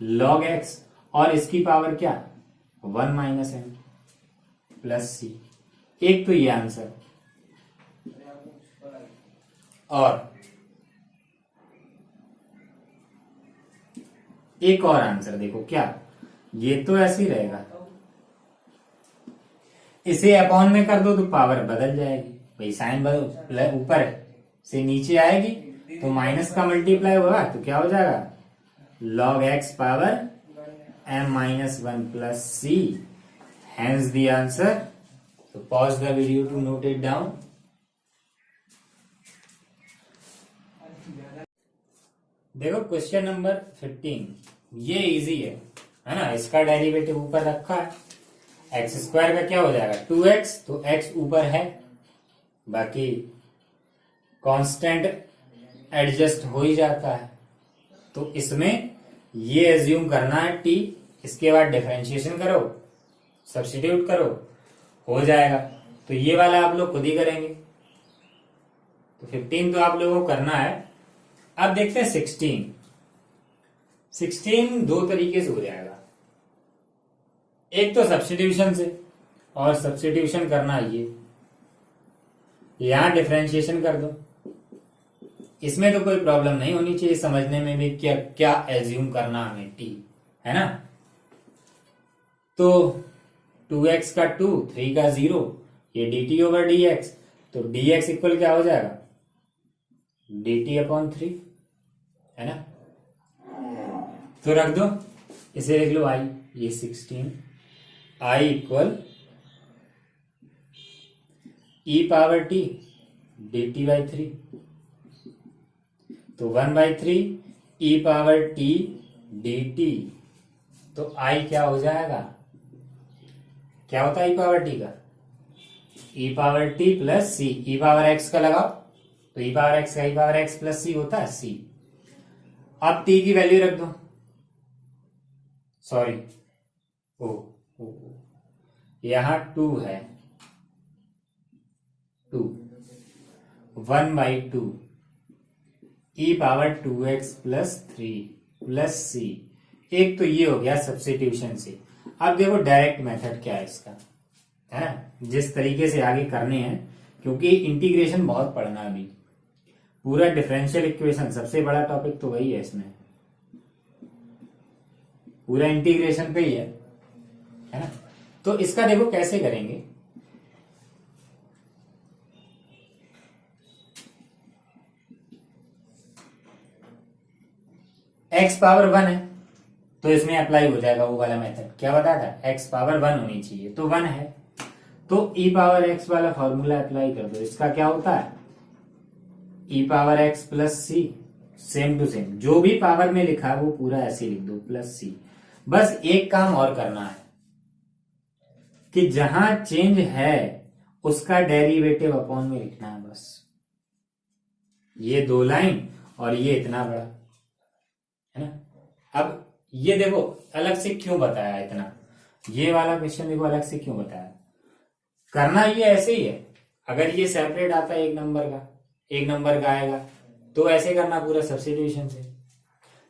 log x, और इसकी पावर क्या 1 - m +c। एक तो ये आंसर, और एक और आंसर देखो, क्या ये तो ऐसे ही रहेगा, इसे अपॉन में कर दो तो पावर बदल जाएगी, भाई साइन बदल, ऊपर से नीचे आएगी तो माइनस का मल्टीप्लाई होगा, तो क्या हो जाएगा log x power m-1 + c। Hence the answer. So pause the video to note it down. देखो क्वेश्चन नंबर 15, ये इजी है ना, इसका डेरिवेटिव ऊपर रखा है, x² का क्या हो जाएगा 2x, तो x ऊपर है, बाकी कांस्टेंट एडजस्ट हो ही जाता है, तो इसमें ये एज्यूम करना है t, इसके बाद डिफरेंशिएशन करो, सब्स्टिट्यूट करो, हो जाएगा। तो ये वाला आप लोग खुद ही करेंगे, तो 15 तो आप लोगों को करना है। अब देखते हैं 16 दो तरीके से हो जाएगा, एक तो सब्स्टिट्यूशन से, और सब्स्टिट्यूशन करना ये, यहां डिफरेंशिएशन कर दो, इसमें तो कोई प्रॉब्लम नहीं होनी चाहिए, समझने में भी क्या क्या एज्यूम करना हमें t है ना। तो 2x का 2, 3 का 0, ये dt ओवर dx, तो dx इक्वल क्या हो जाएगा dt/3 है ना, तो रख दो, इसे लिख लो i, ये 16, I equal e power t d t by three. तो 1/3 e power t d t. तो आई क्या हो जाएगा, क्या होता है ई पावर टी का, ई पावर टी प्लस सी। ई पावर एक्स का लगाओ तो ई पावर एक्स का ई पावर एक्स प्लस सी होता है सी। अब टी की वैल्यू रख दो, सॉरी ओ यहां 2 है, 2 1/2 e power 2x plus 3 plus c. एक तो ये हो गया सब्स्टिट्यूशन से। अब देखो डायरेक्ट मेथड क्या है इसका, है ना, जिस तरीके से आगे करने हैं, क्योंकि इंटीग्रेशन बहुत पढ़ना है अभी। पूरा डिफरेंशियल इक्वेशन सबसे बड़ा टॉपिक तो वही है इसमें, पूरा इंटीग्रेशन पे ही है ना। तो इसका देखो कैसे करेंगे। x पावर 1 है तो इसमें अप्लाई हो जाएगा वो वाला मेथड, क्या बता था, x पावर 1 होनी चाहिए तो 1 है, तो e पावर x वाला फॉर्मूला अप्लाई कर दो। इसका क्या होता है, e power x plus c, same to same जो भी पावर में लिखा है वो पूरा ऐसे लिख दो प्लस सी। बस एक काम और करना है कि जहां चेंज है उसका डेरिवेटिव अपॉन में लिखना है बस। ये 2 लाइन और ये इतना बड़ा, है ना। अब ये देखो अलग से क्यों बताया इतना, ये वाला क्वेश्चन देखो अलग से क्यों बताया। करना ये ऐसे ही है, अगर ये सेपरेट आता है एक नंबर का आएगा तो ऐसे करना पूरा सब्स्टिट्यूशन से।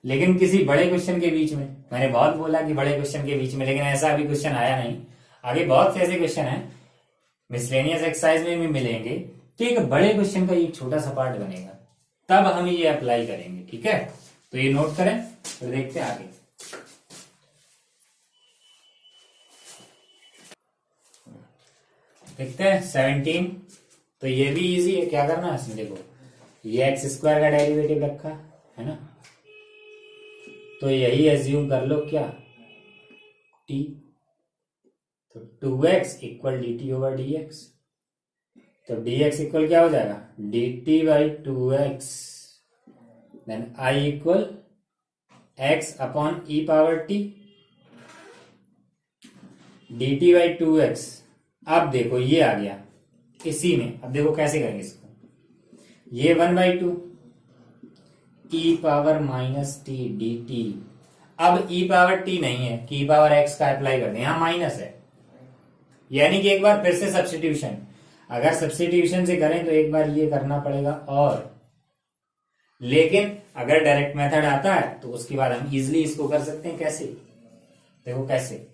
लेकिन किसी बड़े क्वेश्चन के बीच में, मैंने बहुत बोला कि बड़े क्वेश्चन के बीच में, लेकिन ऐसा अभी क्वेश्चन आया नहीं। आगे बहुत से ऐसे क्वेश्चन है मिसलेनियस एक्सरसाइज में भी मिलेंगे कि एक बड़े क्वेश्चन का एक छोटा सा पार्ट बनेगा, तब हम ये अप्लाई करेंगे, ठीक है। तो ये नोट करें, तो देखते हैं आगे। देखते हैं 17। तो ये भी इजी है, क्या करना है इसमें, देखो ये एक्स स्क्वायर का डेरिवेटिव रखा है ना, तो यही एज्यूम कर लो क्या, t। तो 2x equal d t over d x. तो dx इक्वल क्या हो जाएगा, dt by 2x, then i equal x upon e power t dt by 2x। अब देखो ये आ गया इसी में, अब देखो कैसे करेंगे इसको, ये 1/2 e power minus t d t. अब ई पावर टी नहीं है कि ई पावर एक्स का अप्लाई कर दें, यहां माइनस है, यानी कि एक बार फिर से सब्स्टिट्यूशन। अगर सब्स्टिट्यूशन से करें तो एक बार ये करना पड़ेगा, और लेकिन अगर डायरेक्ट मेथड आता है तो उसके बाद हम इजिली इसको कर सकते हैं। कैसे, देखो कैसे,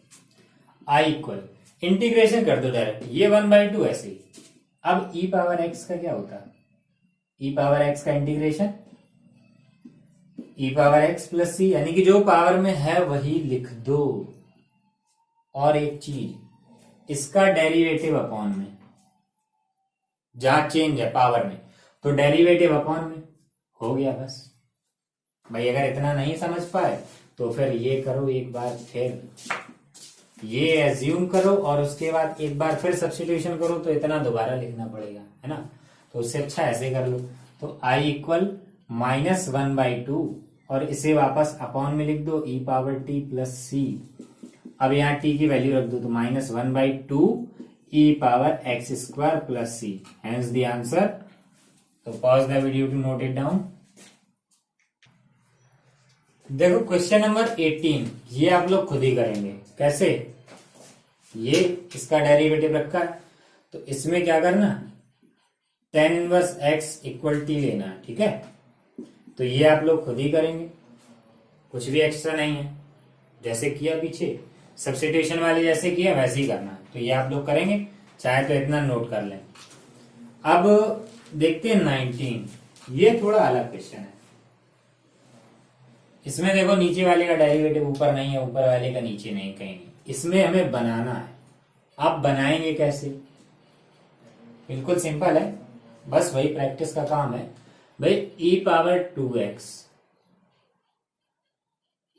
आई इक्वल इंटीग्रेशन कर दो डायरेक्ट, ये 1/2 ऐसे ही। अब ई पावर एक्स का क्या होता है, ई पावर एक्स का integration e power x plus c, यानी कि जो पावर में है वही लिख दो। और एक चीज, इसका डेरिवेटिव अपॉन में, जहां चेंज है पावर में तो डेरिवेटिव अपॉन में हो गया बस। भाई अगर इतना नहीं समझ पाए तो फिर ये करो, एक बार फिर ये एज्यूम करो और उसके बाद एक बार फिर सब्स्टिट्यूशन करो, तो इतना दोबारा लिखना पड़ेगा, है ना। तो उससे अच्छा ऐसे कर लो, तो i इक्वल -1/2 और इसे वापस अपॉन में लिख दो e power t plus c. अब यहाँ t की वैल्यू रख दो, तो -1/2 e power x square plus c, hence the answer. तो pause the video to note it down. देखो क्वेश्चन नंबर 18, ये आप लोग खुद ही करेंगे। कैसे, ये इसका डेरिवेटिव रखा है तो इसमें क्या करना, tan inverse x equal T लेना है, ठीक है। तो ये आप लोग खुद ही करेंगे, कुछ भी एक्स्ट्रा नहीं है, जैसे किया पीछे सब्स्टिट्यूशन वाले जैसे किया वैसे ही करना है। तो ये आप लोग करेंगे, चाहे तो इतना नोट कर लें। अब देखते हैं 19, ये थोड़ा अलग क्वेश्चन है। इसमें देखो नीचे वाले का डेरिवेटिव ऊपर नहीं है, ऊपर वाले का नीचे नहीं, कहीं नहीं। इसमें हमें बनाना है। आप बनाएंगे कैसे, बिल्कुल सिंपल है, बस वही प्रैक्टिस का काम है। भाई ई पावर 2x,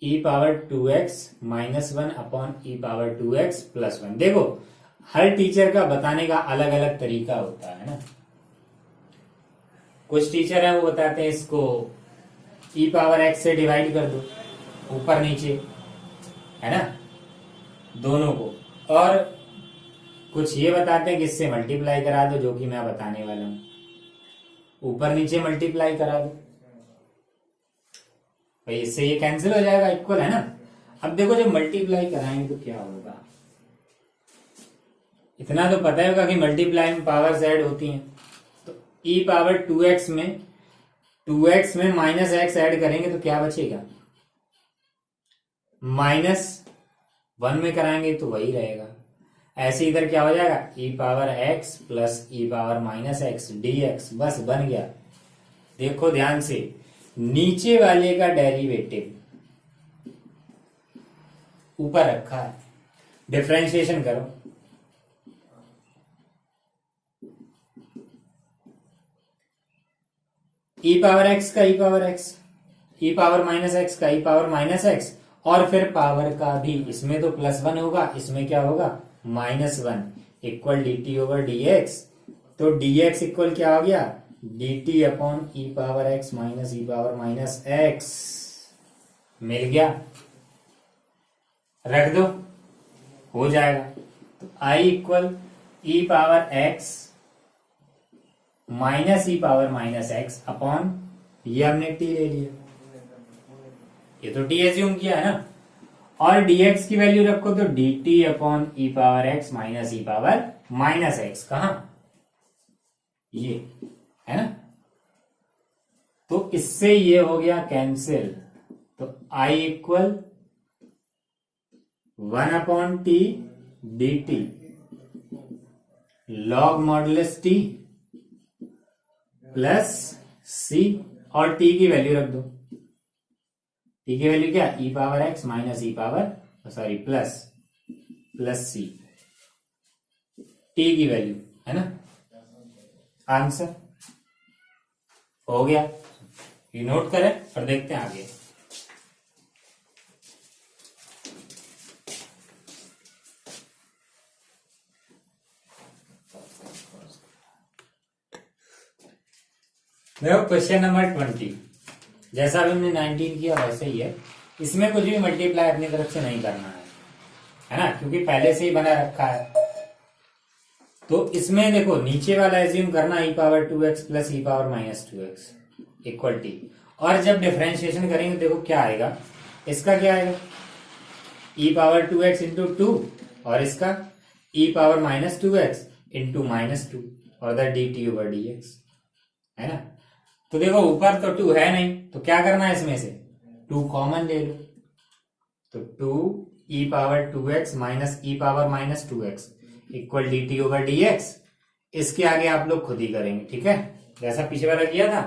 ई power 2x minus 1 upon e power 2x plus 1। देखो हर टीचर का बताने का अलग अलग तरीका होता है ना। कुछ टीचर है वो बताते हैं इसको ई पावर x से डिवाइड कर दो, ऊपर नीचे, है ना, दोनों को। और कुछ ये बताते हैं कि इससे मल्टीप्लाई करा दो, जो कि मैं बताने वाला हूं, ऊपर नीचे मल्टीप्लाई करा दो, भाई इससे ये कैंसिल हो जाएगा, इक्वल है ना। अब देखो जब मल्टीप्लाई कराएंगे तो क्या होगा, इतना तो पता होगा कि मल्टीप्लाई में पावर्स ऐड होती हैं। तो ई पावर 2x में माइनस x ऐड करेंगे तो क्या बचेगा, -1 में कराएंगे तो वही रहेगा। ऐसे इधर क्या हो जाएगा, ई power x plus e power minus x dx, बस बन गया। देखो ध्यान से, नीचे वाले का डेरिवेटिव ऊपर रखा है, डिफरेंशिएशन करो, ई पावर x का ई पावर x, ई पावर माइनस x का ई पावर माइनस x, और फिर पावर का भी, इसमें तो +1 होगा, इसमें क्या होगा -1, इक्वल dt ओवर dx। तो dx इक्वल क्या हो गया, dt upon e power x minus e power minus x, मिल गया, रख दो, हो जाएगा। तो I equal e power x minus e power minus x upon, ये हमने t ले लिया, ये तो t एज्यूम किया है ना, और dx की वैल्यू रखो तो dt upon e power x minus e power minus x, कहा, ये है ना। तो इससे ये हो गया कैंसिल, तो I equal 1 upon t dt log modulus t plus c, और t की वैल्यू रख दो, t की वैल्यू क्या, e power x minus e power, sorry plus c, t की वैल्यू है ना। आंसर हो गया, ये नोट करें और देखते हैं आगे। देखो क्वेश्चन नंबर 20, जैसा भी हमने 19 किया वैसे ही है, इसमें कुछ भी मल्टीप्लाई अपनी तरफ से नहीं करना है ना, क्योंकि पहले से ही बना रखा है। तो इसमें देखो नीचे वाला एज्यूम करना e power 2x plus e power minus 2x equal t, और जब डिफरेंशिएशन करेंगे देखो क्या आएगा, इसका क्या आएगा, ई पावर 2x इंटू 2, और इसका ई पावर माइनस 2x इंटू -2, और द dt ओवर dx, है ना। तो देखो ऊपर तो 2 है नहीं, तो क्या करना है, इसमें से 2 कॉमन ले लो, तो 2 e power 2x minus e power minus 2x equal dt over dx। इसके आगे आप लोग खुद ही करेंगे, ठीक है, जैसा पीछे वाला किया था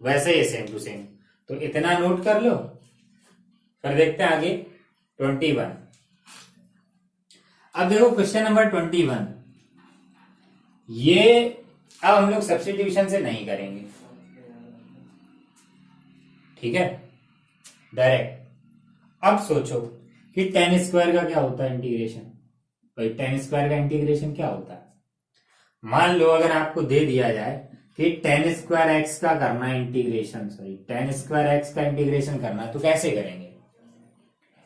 वैसे ही सेम टू सेम। तो इतना नोट कर लो, फिर देखते हैं आगे 21। अब देखो क्वेश्चन नंबर 21, ये अब हम लोग सब्स्टिट्यूशन से नहीं करेंगे, ठीक है, डायरेक्ट। अब सोचो कि tan स्क्वायर का क्या होता है इंटीग्रेशन, भाई tan स्क्वायर का इंटीग्रेशन क्या होता है। मान लो अगर आपको दे दिया जाए कि tan स्क्वायर x का करना है integration, sorry tan square x का इंटीग्रेशन करना, तो कैसे करेंगे,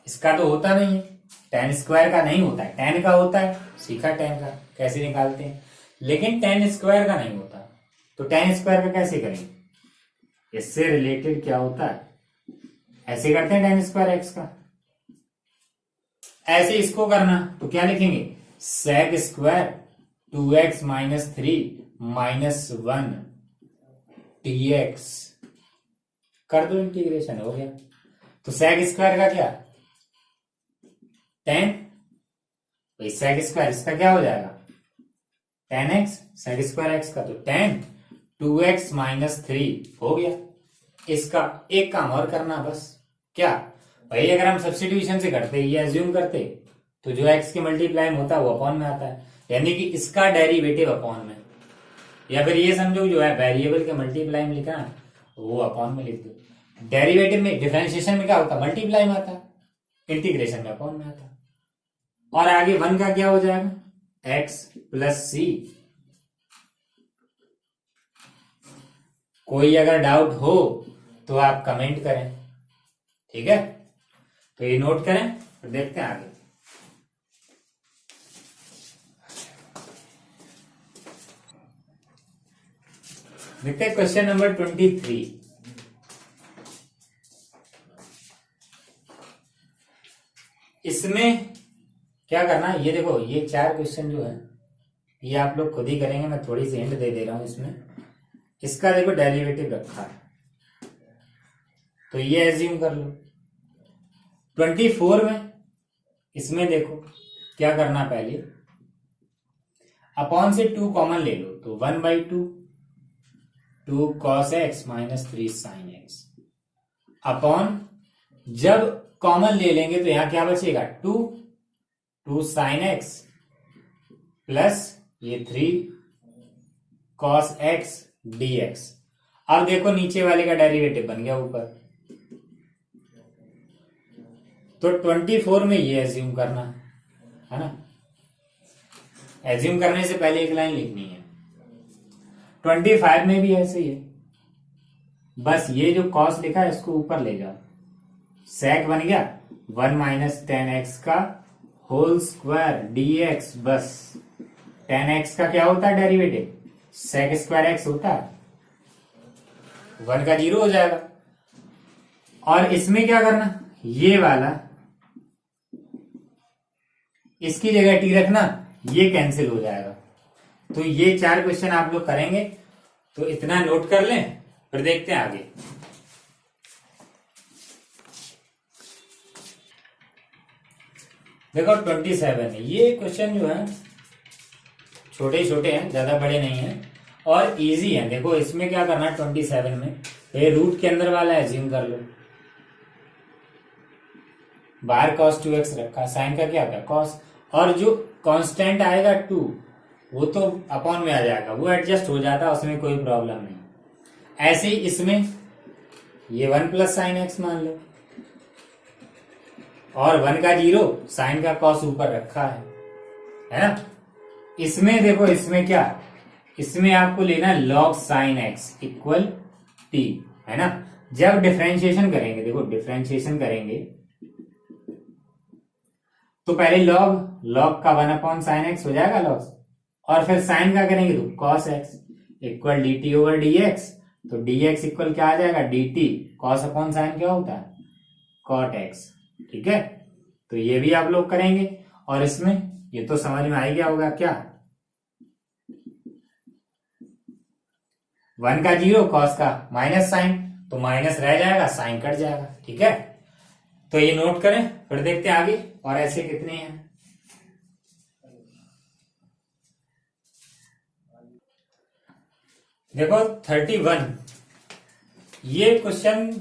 इसका तो होता नहीं है, tan स्क्वायर का नहीं होता है, tan का होता है, सीखा tan का कैसे निकालते हैं, लेकिन tan स्क्वायर का नहीं होता। तो tan स्क्वायर का कैसे करेंगे, इससे रिलेटेड क्या होता है, ऐसे करते हैं tan स्क्वायर x का, ऐसे इसको करना तो क्या लिखेंगे, sec square 2x minus 3 minus 1 dx, कर दो इंटीग्रेशन, हो गया। तो sec स्क्वायर का क्या, tan, भाई sec स्क्वायर इसका क्या हो जाएगा, tan x, sec square x का तो tan 2x माइनस 3 हो गया। इसका एक काम और करना बस, क्या भाई, अगर हम सब्स्टिट्यूशन से करते, ये एज्यूम करते, तो जो x के मल्टीप्लाई में होता है वो अपॉन में आता है, यानी कि इसका डेरिवेटिव अपॉन में, या फिर ये समझो जो है वेरिएबल के मल्टीप्लाई में लिखा वो अपॉन में लिख दो। डेरिवेटिव में, डिफरेंशिएशन में क्या होता, मल्टीप्लाई में आता, इंटीग्रेशन में अपॉन में आता। और आगे 1 का क्या हो जाएगा, एक्स प्लस सी। कोई अगर डाउट हो तो आप कमेंट करें, ठीक है। तो ये नोट करें, तो देखते हैं आगे। देखते हैं क्वेश्चन नंबर 23। इसमें क्या करना है, ये देखो, ये 4 क्वेश्चन जो है ये आप लोग खुद ही करेंगे, मैं थोड़ी सी हिंट दे दे रहा हूं इसमें। इसका देखो डेरिवेटिव रखा है, तो ये एज्यूम कर लो। 24 में इसमें देखो क्या करना, पहले अपॉन से 2 कॉमन ले लो, तो 1/2 2 cos x minus 3 sin x upon, जब कॉमन ले लेंगे तो यहां क्या बचेगा, 2 sin x प्लस ये 3 cos x dx। अब देखो नीचे वाले का डेरिवेटिव बन गया ऊपर, तो 24 में ये एज्यूम करना है ना। एज्यूम करने से पहले एक लाइन लिखनी है। 25 में भी ऐसे ही है, बस ये जो cos लिखा है इसको ऊपर ले जाओ, sec बन गया 1 माइनस 10x का होल स्क्वायर dx। बस 10x का क्या होता है डेरिवेटिव, sec स्क्वायर x होता है, 1 का 0 हो जाएगा। और इसमें क्या करना, ये वाला इसकी जगह t रखना, ये कैंसिल हो जाएगा। तो ये 4 क्वेश्चन आप लोग करेंगे, तो इतना नोट कर लें, फिर देखते हैं आगे। देखो 27, ये क्वेश्चन जो है छोटे छोटे हैं, ज्यादा बड़े नहीं हैं और इजी हैं। देखो इसमें क्या करना, 27 में ये रूट के अंदर वाला एज्यूम कर लो, बाहर cos 2x रखा, साइन का क्या था cos, और जो कांस्टेंट आएगा 2 वो तो अपॉन में आ जाएगा, वो एडजस्ट हो जाता है, उसमें कोई प्रॉब्लम नहीं। ऐसे ही इसमें ये 1 प्लस साइन एक्स मान लो, और 1 का 0 साइन का cos ऊपर रखा है ना। इसमें देखो, इसमें क्या, इसमें आपको लेना log sine x equal t, है ना। जब डिफरेंशिएशन करेंगे, देखो डिफरेंशिएशन करेंगे तो पहले log का 1 अपॉन साइन एक्स हो जाएगा log, और फिर साइन का करेंगे तो cos x equal dt over dx। तो dx इक्वल क्या आ जाएगा, dt cos अपॉन साइन क्या होता है, cot x, ठीक है। तो ये भी आप लोग करेंगे, और इसमें ये तो समझ में आ ही गया होगा क्या, 1 का 0 cos का माइनस साइन, तो माइनस रह जाएगा, साइन कट जाएगा, ठीक है। तो ये नोट करें, फिर देखते हैं आगे और ऐसे कितने हैं। देखो 31, ये क्वेश्चन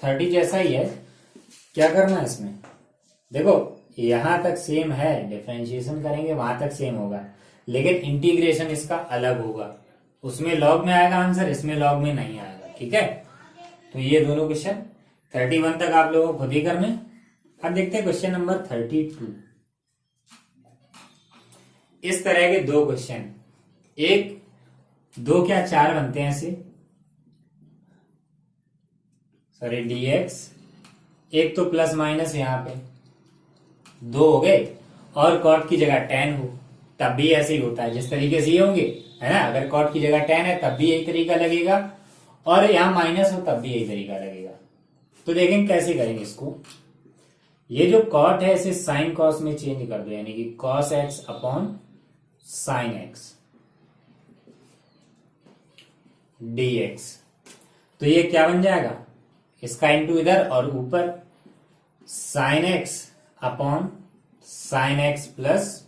30 जैसा ही है। क्या करना है इसमें, देखो यहां तक सेम है, डिफरेंशिएशन करेंगे वहां तक सेम होगा, लेकिन इंटीग्रेशन इसका अलग होगा, उसमें लॉग में आएगा आंसर, इसमें लॉग में नहीं आएगा, ठीक है। तो ये दोनों क्वेश्चन 31 तक आप लोगों को खुद ही करने। अब देखते हैं क्वेश्चन नंबर 32। इस तरह के 2 क्वेश्चन, एक 2 क्या 4 बनते हैं ऐसे, सॉरी dx, एक तो प्लस माइनस यहां पे 2 हो गए, और कॉट की जगह tan हो, तब भी ऐसे ही होता है जिस तरीके से ये होंगे, है ना। अगर कॉट की जगह tan है तब भी यही तरीका लगेगा, और यहां माइनस हो तब भी यही तरीका लगेगा। तो देखेंगे कैसे करेंगे इसको। ये जो कॉट है इसे साइन कॉस में चेंज कर दो, यानी कि cos x upon sine x dx। तो ये क्या बन जाएगा, इसका इंटू इधर और ऊपर sine x upon sine x plus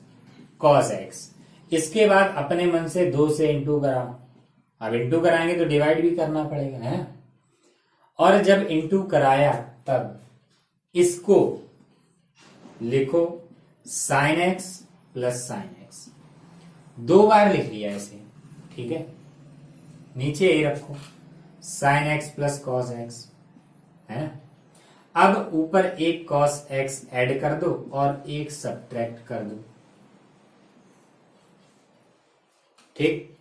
cos x. इसके बाद अपने मन से 2 से इंटू कराओ, अब इंटू कराएंगे तो डिवाइड भी करना पड़ेगा, है। और जब इंटू कराया तब इसको लिखो sine x plus sine x, 2 बार लिख लिया इसे, ठीक है। नीचे ये रखो sine x plus cos x, है ना। अब ऊपर एक cos x ऐड कर दो और एक सब्ट्रैक्ट कर दो, ठीक,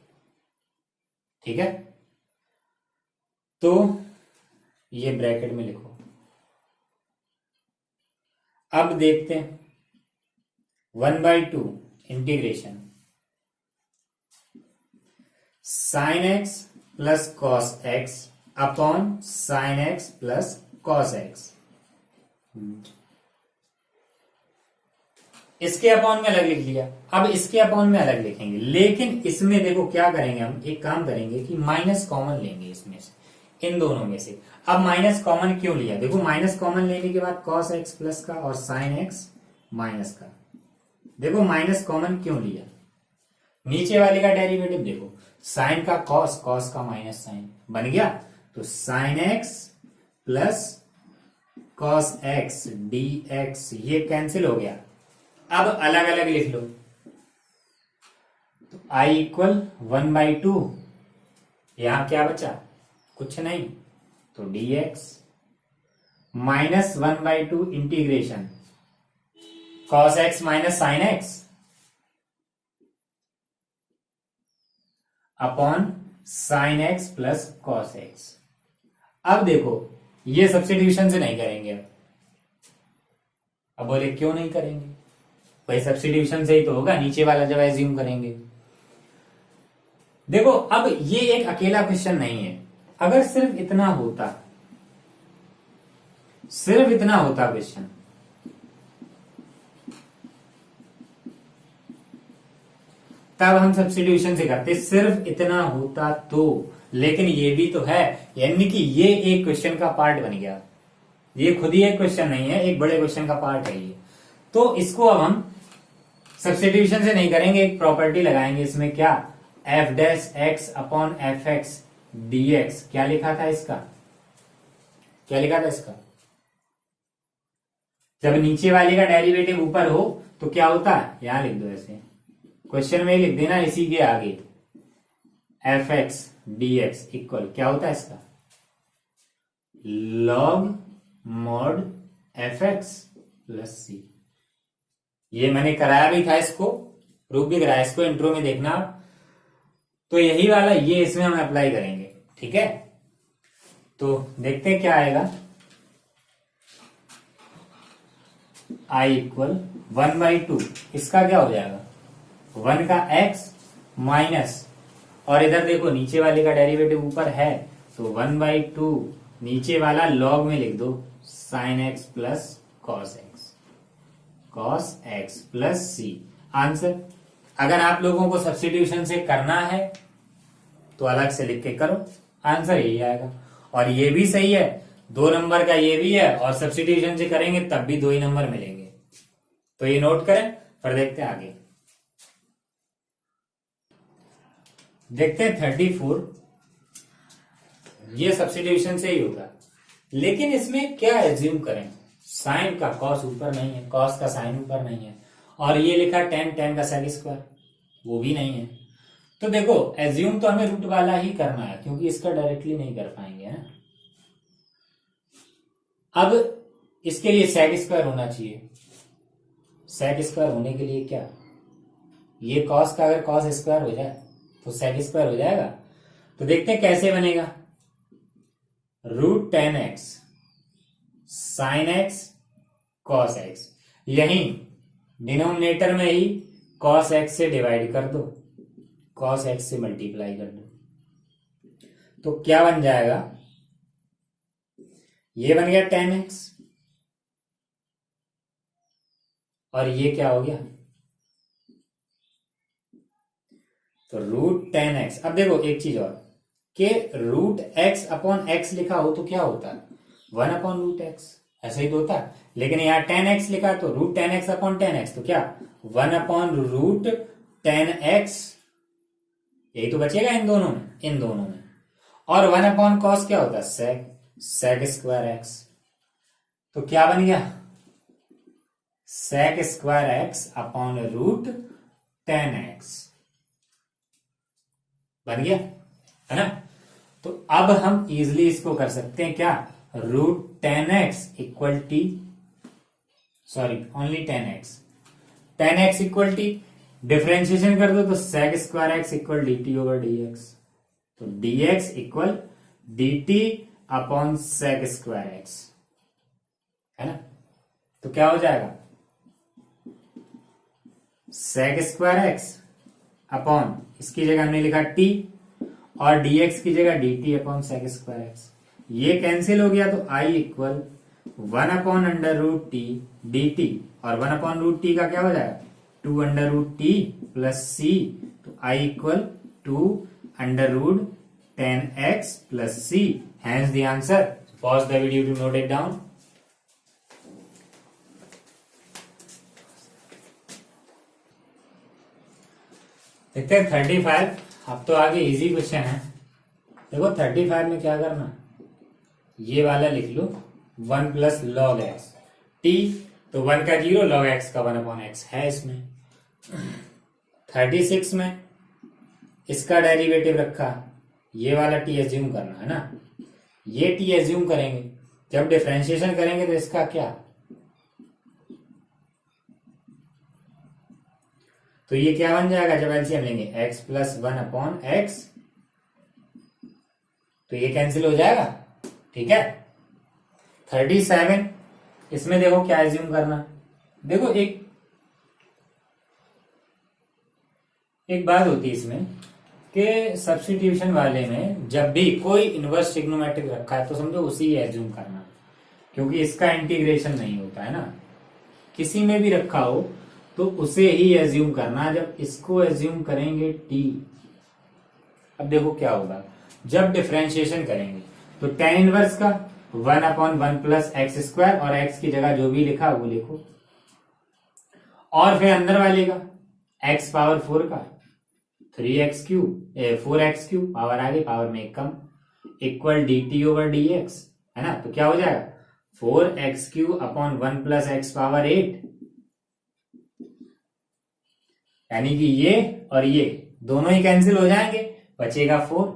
ठीक है। तो ये ब्रैकेट में लिखो। अब देखते हैं 1/2 integration sin x plus cos x upon sin x plus cos x। इसके अपॉन में अलग लिख लिया, अब इसके अपॉन में अलग लिखेंगे, लेकिन इसमें देखो क्या करेंगे, हम एक काम करेंगे कि माइनस कॉमन लेंगे इसमें से, इन दोनों में से। अब माइनस कॉमन क्यों लिया, देखो माइनस कॉमन लेने के बाद cos x प्लस का और sin x माइनस का, देखो माइनस कॉमन क्यों लिया। नीचे वाले का डेरिवेटिव देखो, साइन का cos, cos का माइनस साइन बन गया, तो sin x plus cos x dx ये कैंसिल हो गया। अब अलग अलग लिख लो, तो I इक्वल 1/2, यहां क्या बचा, कुछ नहीं, तो dx minus 1/2 integration cos x minus sin x upon sin x plus cos x। अब देखो ये सब्स्टिट्यूशन से नहीं करेंगे, अब बोले क्यों नहीं करेंगे, भाई सब्स्टिट्यूशन से ही तो होगा, नीचे वाला जब एज्यूम करेंगे। देखो अब ये एक अकेला क्वेश्चन नहीं है, अगर सिर्फ इतना होता, सिर्फ इतना होता क्वेश्चन, तब हम सब्स्टिट्यूशन से करते, सिर्फ इतना होता तो। लेकिन ये भी तो है, यानी कि ये एक क्वेश्चन का पार्ट बन गया, ये खुद ही एक क्वेश्चन नहीं है, एक बड़े क्वेश्चन का पार्ट है ये। तो इसको अब हम सब्स्टिट्यूशन से नहीं करेंगे, एक प्रॉपर्टी लगाएंगे इसमें, क्या, F dash x upon F x d x. क्या लिखा था इसका, क्या लिखा था इसका, जब नीचे वाले का डेरिवेटिव ऊपर हो तो क्या होता है, यहां लिख दो ऐसे, क्वेश्चन में लिख देना इसी के आगे, f x d x equal क्या होता है इसका, log mod f x plus c. ये मैंने कराया भी था, इसको प्रूफ भी कराया, इसको इंट्रो में देखना। तो यही वाला ये इसमें हम अप्लाई करेंगे, ठीक है। तो देखते हैं क्या आएगा, I इक्वल 1/2, इसका क्या हो जाएगा, 1 का x माइनस, और इधर देखो नीचे वाले का डेरिवेटिव ऊपर है, तो 1/2 नीचे वाला लॉग में लिख दो sin x plus cos x plus c. Answer, अगर आप लोगों को सब्स्टिट्यूशन से करना है तो अलग से लिख के करो, आंसर यही आएगा। और ये भी सही है, 2 नंबर का ये भी है, और सब्स्टिट्यूशन से करेंगे तब भी 2 ही नंबर मिलेंगे। तो ये नोट करें, फिर देखते हैं आगे। देखते हैं 34, ये सब्स्टिट्यूशन से ही होगा, लेकिन इसमें क्या एज्यूम करें, साइन का कॉस ऊपर नहीं है, कॉस का साइन ऊपर नहीं है, और ये लिखा tan का सेक स्क्वायर, वो भी नहीं है। तो देखो एज्यूम तो हमें रूट वाला ही करना है, क्योंकि इसका डायरेक्टली नहीं कर पाएंगे, है। अब इसके लिए सेक स्क्वायर होना चाहिए, सेक स्क्वायर होने के लिए क्या, ये कॉस का अगर कॉस स्क्वायर हो जाए तो सेक स्क्वायर हो जाएगा। तो देखते हैं कैसे बनेगा, root tan x sin x cos x, यही डिनोमिनेटर में ही cos x से डिवाइड कर दो, cos x से मल्टीप्लाई कर दो, तो क्या बन जाएगा, ये बन गया tan x, और ये क्या हो गया, तो रूट tan x। अब देखो एक चीज और, कि रूट x अपॉन x लिखा हो तो क्या होता है, 1 अपॉन रूट x, ऐसा ही तो होता है। लेकिन यहाँ tan x लिखा तो root tan x upon tan x, तो क्या 1 अपॉन रूट tan x, यही तो बचेगा इन दोनों में, इन दोनों में। और 1 अपॉन कॉस क्या होता है, सेक स्क्वायर x, तो क्या बन गया, sec square x upon root tan x बन गया, है ना। तो अब हम इजिली इसको कर सकते हैं क्या, root 10x equal t, sorry only 10x, 10x equal t, differentiation कर दो तो sec square x equal d t over d x, तो dx equal d t upon sec square x, है ना। तो क्या हो जाएगा, sec स्क्वायर एक्स अपॉन, इसकी जगह हमने लिखा t और dx की जगह dt अपॉन sec स्क्वायर एक्स, ये कैंसिल हो गया तो i equal 1 upon under root t d t, और 1 अपॉन रूट टी का क्या हो जाएगा 2 under root t plus c, तो i equal 2 under root 10x plus C, hence the answer. Pause the video to note it down. देखते हैं 35। अब तो आगे इजी क्वेश्चन है। देखो 35 में क्या करना, ये वाला लिख लो 1 प्लस लॉग एक्स टी, तो 1 का 0, लॉग एक्स का 1 अपॉन एक्स है इसमें। 36 में इसका डेरिवेटिव रखा, ये वाला टी एज्यूम करना है ना, ये टी एज्यूम करेंगे, जब डिफरेंशिएशन करेंगे तो इसका क्या, तो ये क्या बन जाएगा जब एलसीएम लेंगे x प्लस 1 अपॉन एक्स, तो ये कैंसिल हो जाएगा, ठीक है। 37 इसमें देखो क्या एज्यूम करना, देखो एक बात होती है इसमें कि सब्स्टिट्यूशन वाले में जब भी कोई इनवर्स ट्रिग्नोमेट्रिक रखा है तो समझो उसी ही एज्यूम करना, क्योंकि इसका इंटीग्रेशन नहीं होता है ना, किसी में भी रखा हो तो उसे ही एज्यूम करना। जब इसको एज्यूम करेंगे t, अब देखो क्या होगा जब डिफरेंशिएशन करेंगे तो tan इनवर्स का 1 अपॉन 1 प्लस एक्स स्क्वायर, और x की जगह जो भी लिखा वो लिखो, और फिर अंदर वाले का x पावर 4 का 3x cube 4x cube, power आगे पावर में एक कम, इक्वल dt ओवर dx, है ना। तो क्या हो जाएगा 4x cube upon 1 plus x power 8, यानी कि ये और ये दोनों ही कैंसिल हो जाएंगे, बचेगा 4,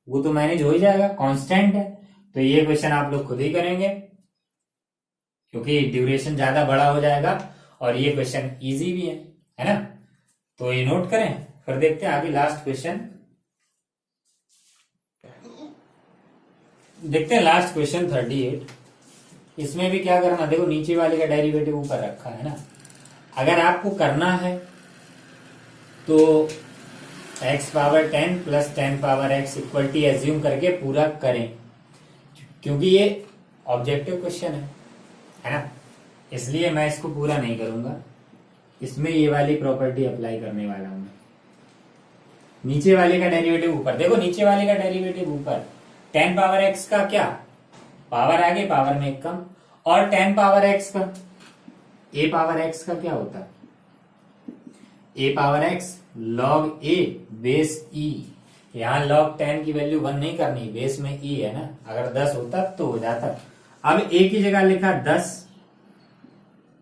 वो तो मैनेज हो ही जाएगा, कांस्टेंट है। तो ये क्वेश्चन आप लोग खुद ही करेंगे क्योंकि ड्यूरेशन ज्यादा बड़ा हो जाएगा और ये क्वेश्चन इजी भी है ना। तो ये नोट करें, फिर देखते हैं आगे लास्ट क्वेश्चन। देखते हैं लास्ट क्वेश्चन 38। इसमें भी क्या करना, देखो नीचे वाले का डेरिवेटिव ऊपर रखा है ना, अगर आपको करना है तो x power 10 plus 10 power x equal T assume करके पूरा करें, क्योंकि ये ऑब्जेक्टिव क्वेश्चन है ना, इसलिए मैं इसको पूरा नहीं करूंगा, इसमें ये वाली प्रॉपर्टी अप्लाई करने वाला हूं। नीचे वाले का डेरिवेटिव ऊपर, देखो नीचे वाले का डेरिवेटिव ऊपर, 10 पावर x का क्या, पावर आगे पावर में एक कम, और 10 पावर x का a पावर x का क्या होता है, a power x log a base e, यहां log 10 की वैल्यू 1 नहीं करनी, बेस में e है ना, अगर 10 होता तो हो जाता। अब a की जगह लिखा 10,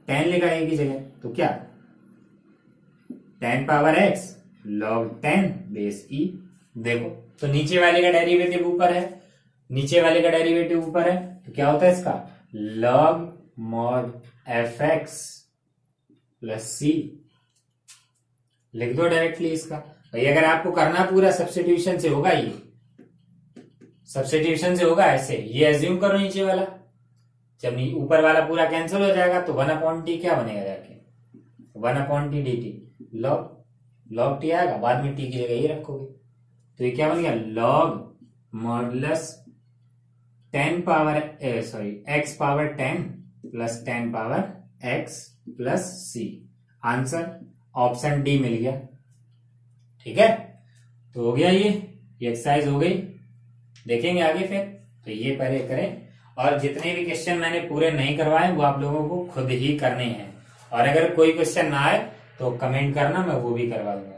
10 लिखा a की जगह, तो क्या 10 power x log 10 base e। देखो तो नीचे वाले का डेरिवेटिव ऊपर है, नीचे वाले का डेरिवेटिव ऊपर है, तो क्या होता है इसका log mod fx plus c, लिख दो डायरेक्टली इसका। भाई अगर आपको करना पूरा सब्स्टिट्यूशन से होगा, ये सब्स्टिट्यूशन से होगा, ऐसे ये एज्यूम करो नीचे वाला, जब ऊपर वाला पूरा कैंसिल हो जाएगा तो 1 अपॉन टी क्या बनेगा जाके 1 upon T d T, log T आएगा, बाद में टी की जगह ये रखोगे, तो ये क्या बन गया log modulus 10 power x power 10 plus 10 power x plus c। Answer option D मिल गया, ठीक है। तो हो गया, ये एक्सरसाइज हो गई, देखेंगे आगे फिर। तो ये पहले करें, और जितने भी क्वेश्चन मैंने पूरे नहीं करवाए वो आप लोगों को खुद ही करने हैं, और अगर कोई क्वेश्चन ना आए तो कमेंट करना, मैं वो भी करवा दूंगा।